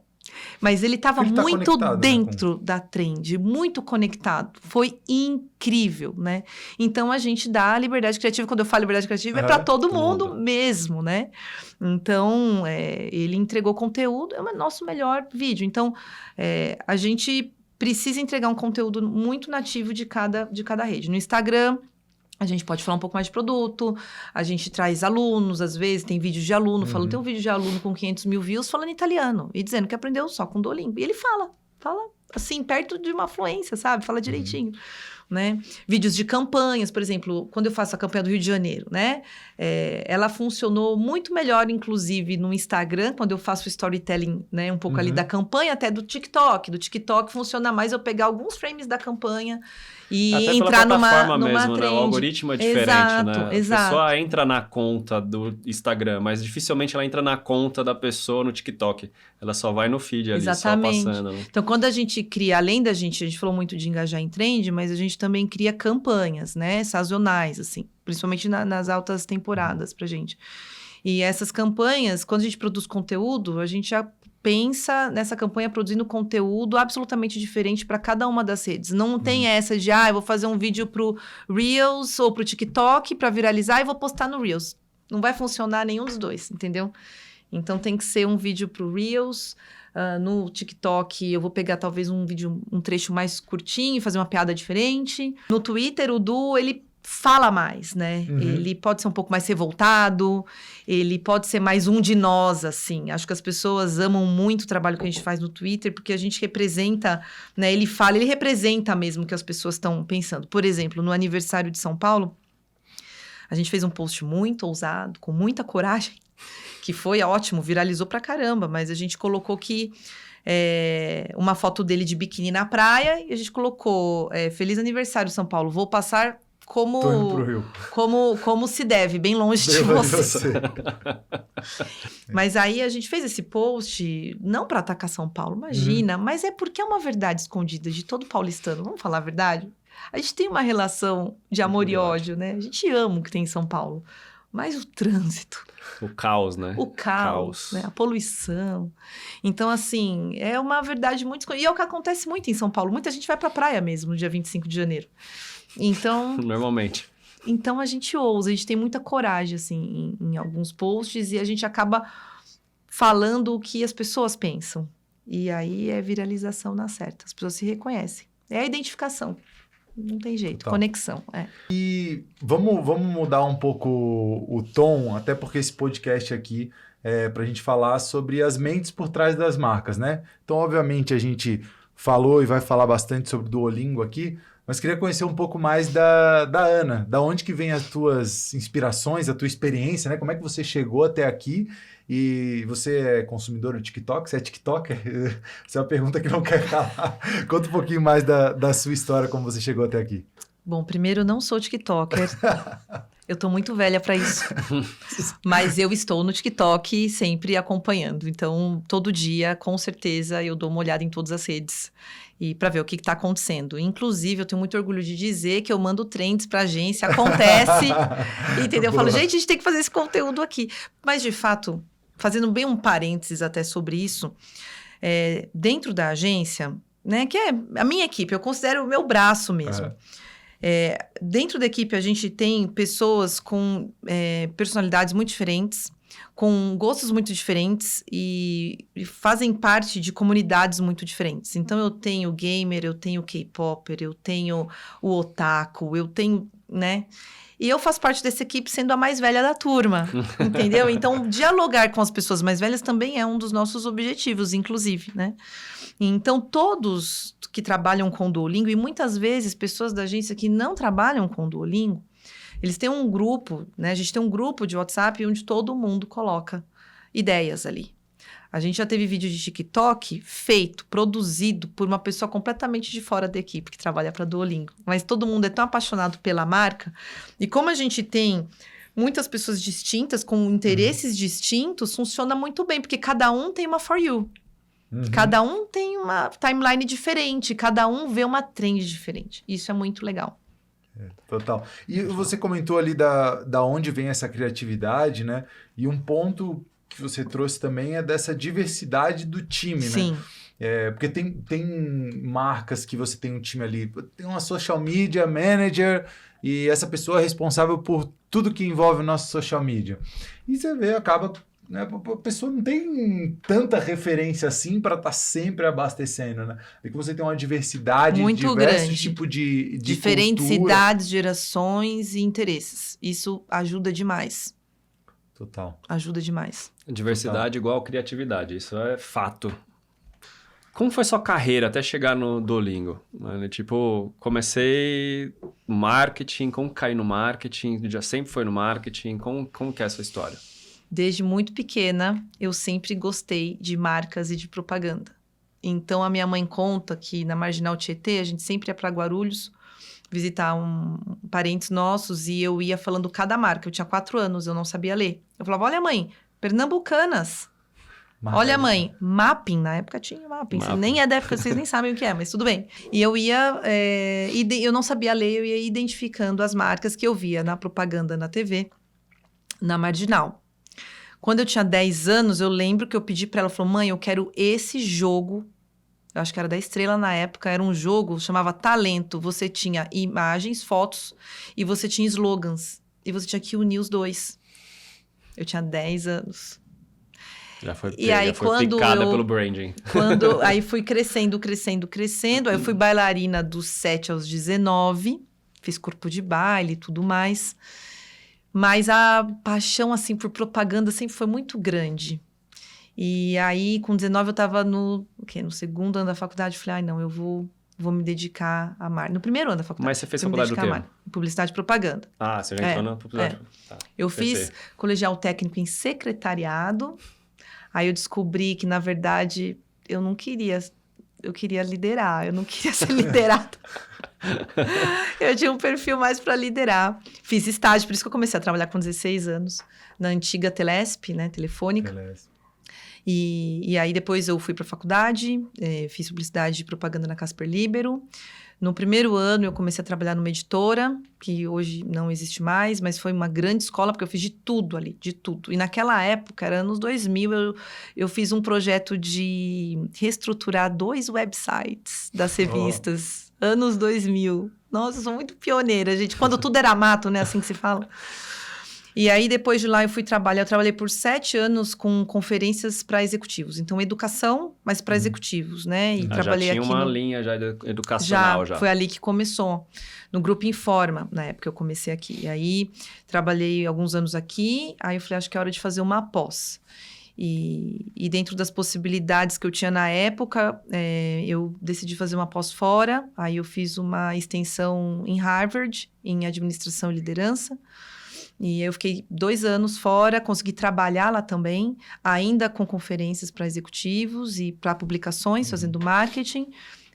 Mas ele estava muito dentro da trend, muito conectado. Foi incrível, né? Então, a gente dá liberdade criativa. Quando eu falo liberdade criativa, é para todo mundo mesmo, né? Então, ele entregou conteúdo, é o nosso melhor vídeo. Então, a gente precisa entregar um conteúdo muito nativo de cada rede. No Instagram, a gente pode falar um pouco mais de produto, a gente traz alunos, às vezes tem vídeos de aluno, falando, tem um vídeo de aluno com 500 mil views falando italiano, e dizendo que aprendeu só com Duolingo. E ele fala assim, perto de uma fluência, sabe? Fala direitinho, né? Vídeos de campanhas, por exemplo, quando eu faço a campanha do Rio de Janeiro, né? Ela funcionou muito melhor, inclusive, no Instagram, quando eu faço o storytelling, né? Um pouco ali da campanha, até do TikTok. Do TikTok funciona mais eu pegar alguns frames da campanha e
até
entrar numa
mesmo,
trend.
Né? O algoritmo é diferente, né?
Exato.
A pessoa entra na conta do Instagram, mas dificilmente ela entra na conta da pessoa no TikTok. Ela só vai no feed ali,
Exatamente.
só passando. Né?
Então, quando a gente cria, além da gente, a gente falou muito de engajar em trend, mas a gente também cria campanhas, né? Sazonais, assim. Principalmente nas altas temporadas pra gente. E essas campanhas, quando a gente produz conteúdo, a gente já pensa nessa campanha produzindo conteúdo absolutamente diferente para cada uma das redes. Não tem essa de, eu vou fazer um vídeo pro Reels ou pro TikTok para viralizar e vou postar no Reels. Não vai funcionar nenhum dos dois, entendeu? Então, tem que ser um vídeo pro Reels. No TikTok, eu vou pegar talvez um trecho mais curtinho e fazer uma piada diferente. No Twitter, o Du, ele fala mais, né? Ele pode ser um pouco mais revoltado, ele pode ser mais um de nós, assim. Acho que as pessoas amam muito o trabalho que a gente faz no Twitter, porque a gente representa, né? Ele representa mesmo o que as pessoas estão pensando. Por exemplo, no aniversário de São Paulo, a gente fez um post muito ousado, com muita coragem, que foi ótimo, viralizou pra caramba, mas a gente colocou que uma foto dele de biquíni na praia, e a gente colocou, Feliz aniversário, São Paulo, vou passar como se deve, bem longe de você. Mas aí a gente fez esse post, não para atacar São Paulo, imagina, mas é porque é uma verdade escondida de todo paulistano, vamos falar a verdade? A gente tem uma relação de amor e ódio, né? A gente ama o que tem em São Paulo, mas o trânsito...
O caos, né?
O caos, né? A poluição. Então, assim, é uma verdade muito escondida. E é o que acontece muito em São Paulo. Muita gente vai pra praia mesmo, no dia 25 de janeiro. Então...
Normalmente.
Então, a gente ousa, a gente tem muita coragem, assim, em alguns posts. E a gente acaba falando o que as pessoas pensam. E aí, é viralização na certa. As pessoas se reconhecem. É a identificação. Não tem jeito. Total. Conexão,
E vamos mudar um pouco o tom, até porque esse podcast aqui é pra gente falar sobre as mentes por trás das marcas, né? Então, obviamente, a gente falou e vai falar bastante sobre o Duolingo aqui, mas queria conhecer um pouco mais da Ana. Da onde que vem as tuas inspirações, a tua experiência, né? Como é que você chegou até aqui? E você é consumidor do TikTok? Você é TikToker? Essa é uma pergunta que não quer calar. Conta um pouquinho mais da sua história, como você chegou até aqui.
Bom, primeiro, eu não sou TikToker. Eu tô muito velha para isso. Mas eu estou no TikTok sempre acompanhando. Então, todo dia, com certeza, eu dou uma olhada em todas as redes. E para ver o que está acontecendo. Inclusive, eu tenho muito orgulho de dizer que eu mando trends para a agência, acontece. Entendeu? Eu falo, gente, a gente tem que fazer esse conteúdo aqui. Mas, de fato... Fazendo bem um parênteses até sobre isso, dentro da agência, né, que é a minha equipe, eu considero o meu braço mesmo. Dentro da equipe, a gente tem pessoas com personalidades muito diferentes, com gostos muito diferentes e fazem parte de comunidades muito diferentes. Então, eu tenho gamer, eu tenho K-popper, eu tenho o otaku, eu tenho, né... E eu faço parte dessa equipe sendo a mais velha da turma, entendeu? Então, dialogar com as pessoas mais velhas também é um dos nossos objetivos, inclusive, né? Então, todos que trabalham com Duolingo, e muitas vezes pessoas da agência que não trabalham com Duolingo, eles têm um grupo, né? A gente tem um grupo de WhatsApp onde todo mundo coloca ideias ali. A gente já teve vídeo de TikTok feito, produzido por uma pessoa completamente de fora da equipe, que trabalha para Duolingo. Mas todo mundo é tão apaixonado pela marca. E como a gente tem muitas pessoas distintas, com interesses distintos, funciona muito bem, porque cada um tem uma For You. Cada um tem uma timeline diferente, cada um vê uma trend diferente. Isso é muito legal.
Total. E você comentou ali da onde vem essa criatividade, né? E um ponto que você trouxe também é dessa diversidade do time,
Sim.
né? Porque tem marcas que você tem um time ali, tem uma social media manager e essa pessoa é responsável por tudo que envolve o nosso social media. E você vê, acaba... Né? A pessoa não tem tanta referência assim para estar sempre abastecendo, né? É que você tem uma diversidade,
muito
diversos
grande.
tipos de
Diferentes
cultura.
idades, gerações e interesses. Isso ajuda demais.
Total.
Ajuda demais.
Diversidade igual criatividade, isso é fato. Como foi sua carreira até chegar no Duolingo? Tipo, comecei marketing, como caí no marketing? Já sempre foi no marketing? Como que é a sua história?
Desde muito pequena, eu sempre gostei de marcas e de propaganda. Então, a minha mãe conta que na Marginal Tietê, a gente sempre ia para Guarulhos visitar parentes nossos e eu ia falando cada marca. Eu tinha 4 anos, eu não sabia ler. Eu falava, olha mãe, Pernambucanas. Olha mãe, Mapping. Na época tinha Mapping. Nem é da época, vocês nem sabem o que é, mas tudo bem. E eu ia, eu não sabia ler, eu ia identificando as marcas que eu via na propaganda na TV, na Marginal. Quando eu tinha 10 anos, eu lembro que eu pedi para ela, falou, mãe, eu quero esse jogo. Eu acho que era da Estrela na época, era um jogo, chamava Talento. Você tinha imagens, fotos, e você tinha slogans. E você tinha que unir os dois. Eu tinha 10 anos.
Já foi,
e aí, quando
picada pelo branding.
Aí fui crescendo. Aí eu fui bailarina dos 7 aos 19. Fiz corpo de baile e tudo mais. Mas a paixão, assim, por propaganda sempre foi muito grande. E aí, com 19, eu estava no segundo ano da faculdade. Eu falei, não, eu vou me dedicar à marca. No primeiro ano da faculdade.
Mas você fez faculdade do quê?
Publicidade e propaganda.
Ah, você já entrou na publicidade.
Tá. Eu fiz colegial técnico em secretariado. Aí eu descobri que, na verdade, eu não queria... Eu queria liderar, eu não queria ser liderada. Eu tinha um perfil mais para liderar. Fiz estágio, por isso que eu comecei a trabalhar com 16 anos, na antiga Telesp, né, Telefônica. E aí depois eu fui para a faculdade, fiz publicidade e propaganda na Casper Libero. No primeiro ano eu comecei a trabalhar numa editora, que hoje não existe mais, mas foi uma grande escola, porque eu fiz de tudo ali, de tudo. E naquela época, era anos 2000, eu fiz um projeto de reestruturar 2 websites das revistas. Anos 2000. Nossa, eu sou muito pioneira, gente. Quando tudo era mato, né? Assim que se fala. E aí, depois de lá, eu trabalhei por 7 anos com conferências para executivos. Então, educação, mas para executivos, né? E trabalhei
já tinha
aqui
uma linha já educacional já.
Foi ali que começou. No Grupo Informa, na época eu comecei aqui. E aí, trabalhei alguns anos aqui. Aí, eu falei, acho que é hora de fazer uma pós. E dentro das possibilidades que eu tinha na época, eu decidi fazer uma pós fora. Aí, eu fiz uma extensão em Harvard, em Administração e Liderança. E eu fiquei 2 anos fora, consegui trabalhar lá também, ainda com conferências para executivos e para publicações, fazendo marketing.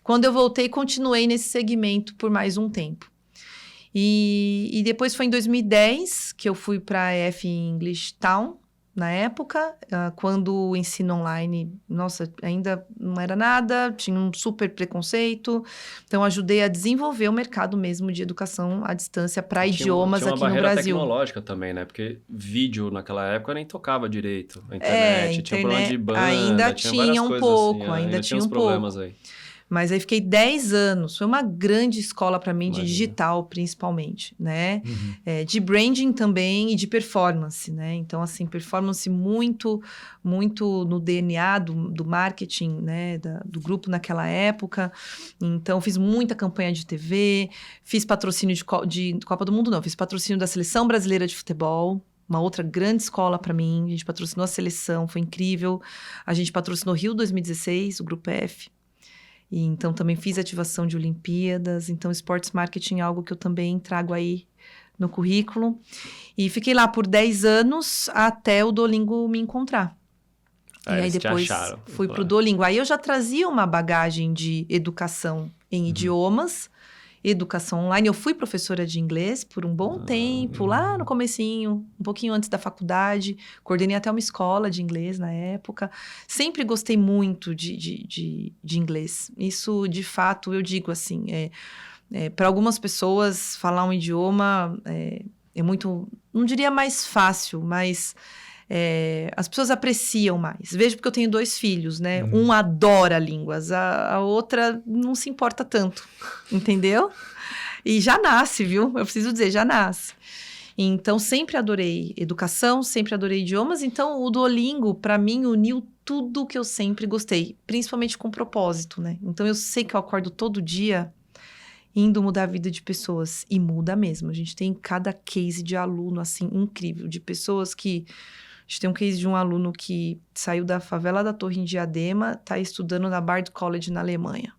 Quando eu voltei, continuei nesse segmento por mais um tempo. E depois foi em 2010 que eu fui para a EF English Town, na época, quando o ensino online, nossa, ainda não era nada, tinha um super preconceito. Então, ajudei a desenvolver o mercado mesmo de educação à distância para idiomas aqui no Brasil.
Tinha uma barreira tecnológica também, né? Porque vídeo naquela época nem tocava direito. A internet, tinha problema de banda,
ainda tinha um pouco,
assim,
ainda tinha
uns
um
problemas
pouco.
aí.
Mas aí fiquei 10 anos. Foi uma grande escola para mim, de digital, principalmente, né? De branding também e de performance, né? Então, assim, performance muito, muito no DNA do marketing, né? Do grupo naquela época. Então, fiz muita campanha de TV, fiz patrocínio de Copa do Mundo, não. Fiz patrocínio da Seleção Brasileira de Futebol. Uma outra grande escola para mim. A gente patrocinou a seleção, foi incrível. A gente patrocinou Rio 2016, o Grupo F. E então, também fiz ativação de Olimpíadas. Então, Sports Marketing é algo que eu também trago aí no currículo. E fiquei lá por 10 anos até o Duolingo me encontrar. E aí
eles te
depois
acharam.
fui pro Duolingo. Aí eu já trazia uma bagagem de educação em idiomas, educação online. Eu fui professora de inglês por um bom tempo, lá no comecinho, um pouquinho antes da faculdade. Coordenei até uma escola de inglês na época. Sempre gostei muito de inglês. Isso, de fato, eu digo assim, para algumas pessoas, falar um idioma é muito, não diria mais fácil, mas as pessoas apreciam mais. Vejo porque eu tenho 2 filhos, né? Um adora línguas, a outra não se importa tanto, entendeu? E já nasce, viu? Eu preciso dizer, já nasce. Então, sempre adorei educação, sempre adorei idiomas. Então, o Duolingo, para mim, uniu tudo que eu sempre gostei, principalmente com propósito, né? Então, eu sei que eu acordo todo dia indo mudar a vida de pessoas. E muda mesmo. A gente tem cada case de aluno, assim, incrível. De pessoas que... A gente tem um case de um aluno que saiu da favela da Torre em Diadema, está estudando na Bard College na Alemanha.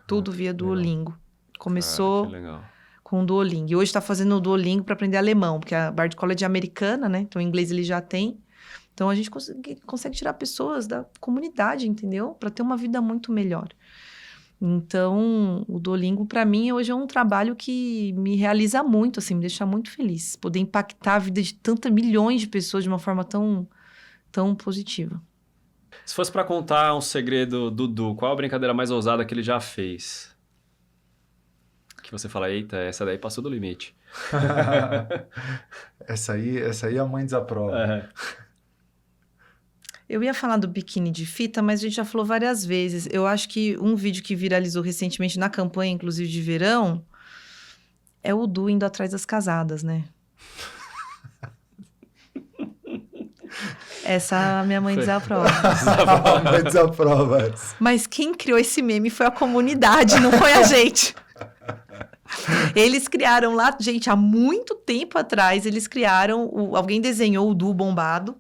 Tudo via Duolingo. Começou com o Duolingo. E hoje está fazendo o Duolingo para aprender alemão, porque a Bard College é americana, né? Então, o inglês ele já tem. Então, a gente consegue tirar pessoas da comunidade, entendeu? Para ter uma vida muito melhor. Então, o Duolingo, para mim, hoje é um trabalho que me realiza muito, assim, me deixa muito feliz. Poder impactar a vida de tantas milhões de pessoas de uma forma tão, tão positiva.
Se fosse para contar um segredo do Du, qual a brincadeira mais ousada que ele já fez? Que você fala, eita, essa daí passou do limite.
essa aí a mãe desaprova.
Eu ia falar do biquíni de fita, mas a gente já falou várias vezes. Eu acho que um vídeo que viralizou recentemente na campanha, inclusive de verão, é o Du indo atrás das casadas, né? Essa minha mãe desaprova.
A mãe desaprova.
Mas quem criou esse meme foi a comunidade, não foi a gente. Eles criaram lá, gente, há muito tempo atrás, eles criaram, alguém desenhou o Du bombado.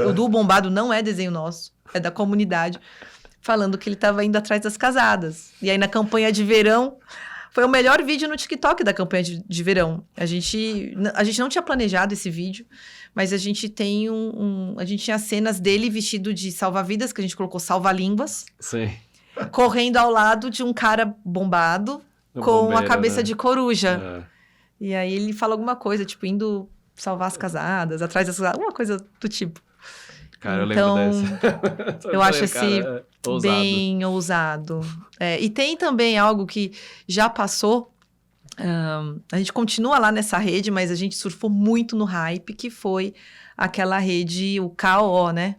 O Du bombado não é desenho nosso, é da comunidade, falando que ele estava indo atrás das casadas. E aí na campanha de verão, foi o melhor vídeo no TikTok da campanha de verão. A gente não tinha planejado esse vídeo, mas a gente tem a gente tinha cenas dele vestido de salva-vidas, que a gente colocou salva-línguas.
Sim.
Correndo ao lado de um cara bombado, com bombeiro, a cabeça, né, de coruja. E aí ele fala alguma coisa, tipo, indo salvar as casadas, atrás das casadas, alguma coisa do tipo.
Cara,
então,
eu lembro dessa.
Eu acho esse bem ousado. E tem também algo que já passou, a gente continua lá nessa rede, mas a gente surfou muito no hype, que foi aquela rede, o KO, né?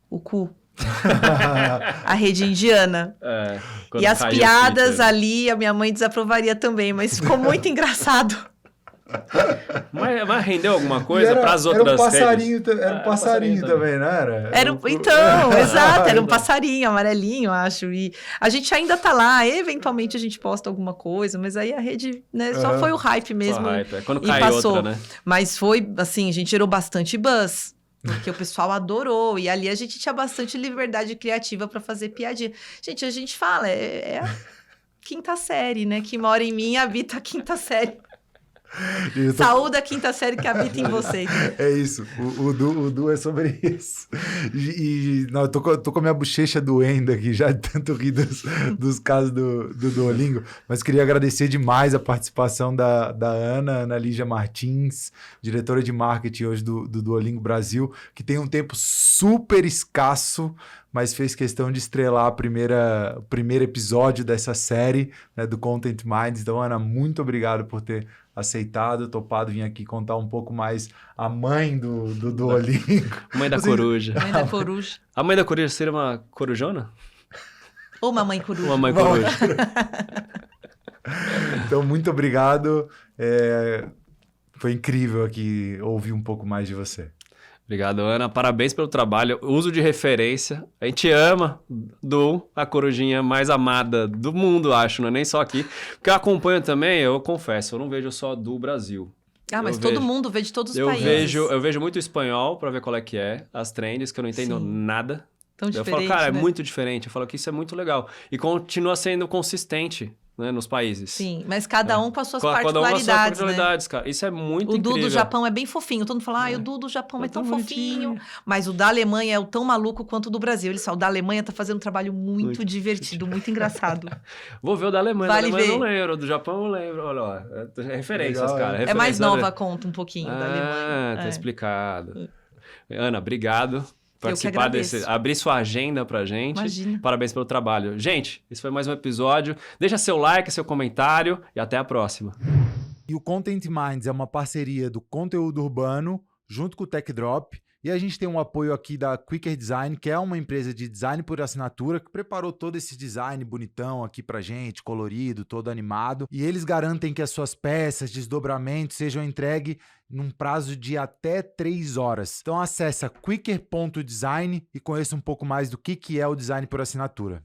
O cu. A rede indiana. E as piadas ali, a minha mãe desaprovaria também, mas ficou muito engraçado.
Mas rendeu alguma coisa para as outras
redes? Era um passarinho também, não era?
Então, exato, era um passarinho amarelinho, acho. E a gente ainda tá lá, eventualmente a gente posta alguma coisa, mas aí a rede, né, só foi o hype mesmo.
Só hype. Quando
e
cai
passou.
Outra, né?
Mas foi, assim, a gente gerou bastante buzz. Porque o pessoal adorou. E ali a gente tinha bastante liberdade criativa para fazer piadinha. Gente, a gente fala, é a quinta série, né? Que mora em mim e habita a quinta série. Saúde a quinta série que habita em vocês.
É isso, o Du é sobre isso. Não, eu tô com a minha bochecha doendo aqui já de tanto rir dos casos do Duolingo, mas queria agradecer demais a participação da Ana Lígia Martins, diretora de marketing hoje do Duolingo Brasil, que tem um tempo super escasso, mas fez questão de estrelar o primeiro episódio dessa série, né, do Content Minds. Então, Ana, muito obrigado por ter aceitado, topado vir aqui contar um pouco mais a mãe do Duolingo.
Mãe da coruja.
Mãe da coruja.
A mãe da coruja seria uma corujona?
Ou uma mãe coruja.
Uma mãe coruja.
Então, muito obrigado. Foi incrível aqui ouvir um pouco mais de você.
Obrigado, Ana. Parabéns pelo trabalho. Uso de referência. A gente ama a corujinha mais amada do mundo, acho, não é nem só aqui. Porque eu acompanho também, eu confesso, eu não vejo só do Brasil.
Mas todo mundo vê de todos os países.
Eu vejo muito espanhol pra ver qual é que é. As trends, que eu não entendo nada.
Tão diferente,
eu falo, cara,
né?
É muito diferente. Eu falo que isso é muito legal. E continua sendo consistente. né, nos países.
Sim, mas cada um com as suas
Cada um com as suas
particularidades, né?
particularidades, cara. Isso é muito
O
incrível.
Du do Japão é bem fofinho. Todo mundo fala, o Du do Japão é tão fofinho. Mas o da Alemanha é o tão maluco quanto o do Brasil. Eles falam, o da Alemanha tá fazendo um trabalho muito divertido, muito engraçado.
Vou ver o da Alemanha.
Vale
da Alemanha eu
ver.
não lembro. Do Japão eu lembro. Olha lá. Referências,
Legal,
cara.
É mais
referências,
nova
olha.
a conta um pouquinho da
Ah,
Alemanha.
tá explicado. Ana, obrigado.
que
Participar
agradeço.
abrir sua agenda pra gente.
Imagina.
Parabéns pelo trabalho. Gente, esse foi mais um episódio. Deixa seu like, seu comentário e até a próxima.
E o Content Minds é uma parceria do Conteúdo Urbano junto com o TechDrop. E a gente tem um apoio aqui da Quicker Design, que é uma empresa de design por assinatura, que preparou todo esse design bonitão aqui pra gente, colorido, todo animado. E eles garantem que as suas peças, desdobramentos sejam entregues num prazo de até 3 horas. Então acessa quicker.design e conheça um pouco mais do que é o design por assinatura.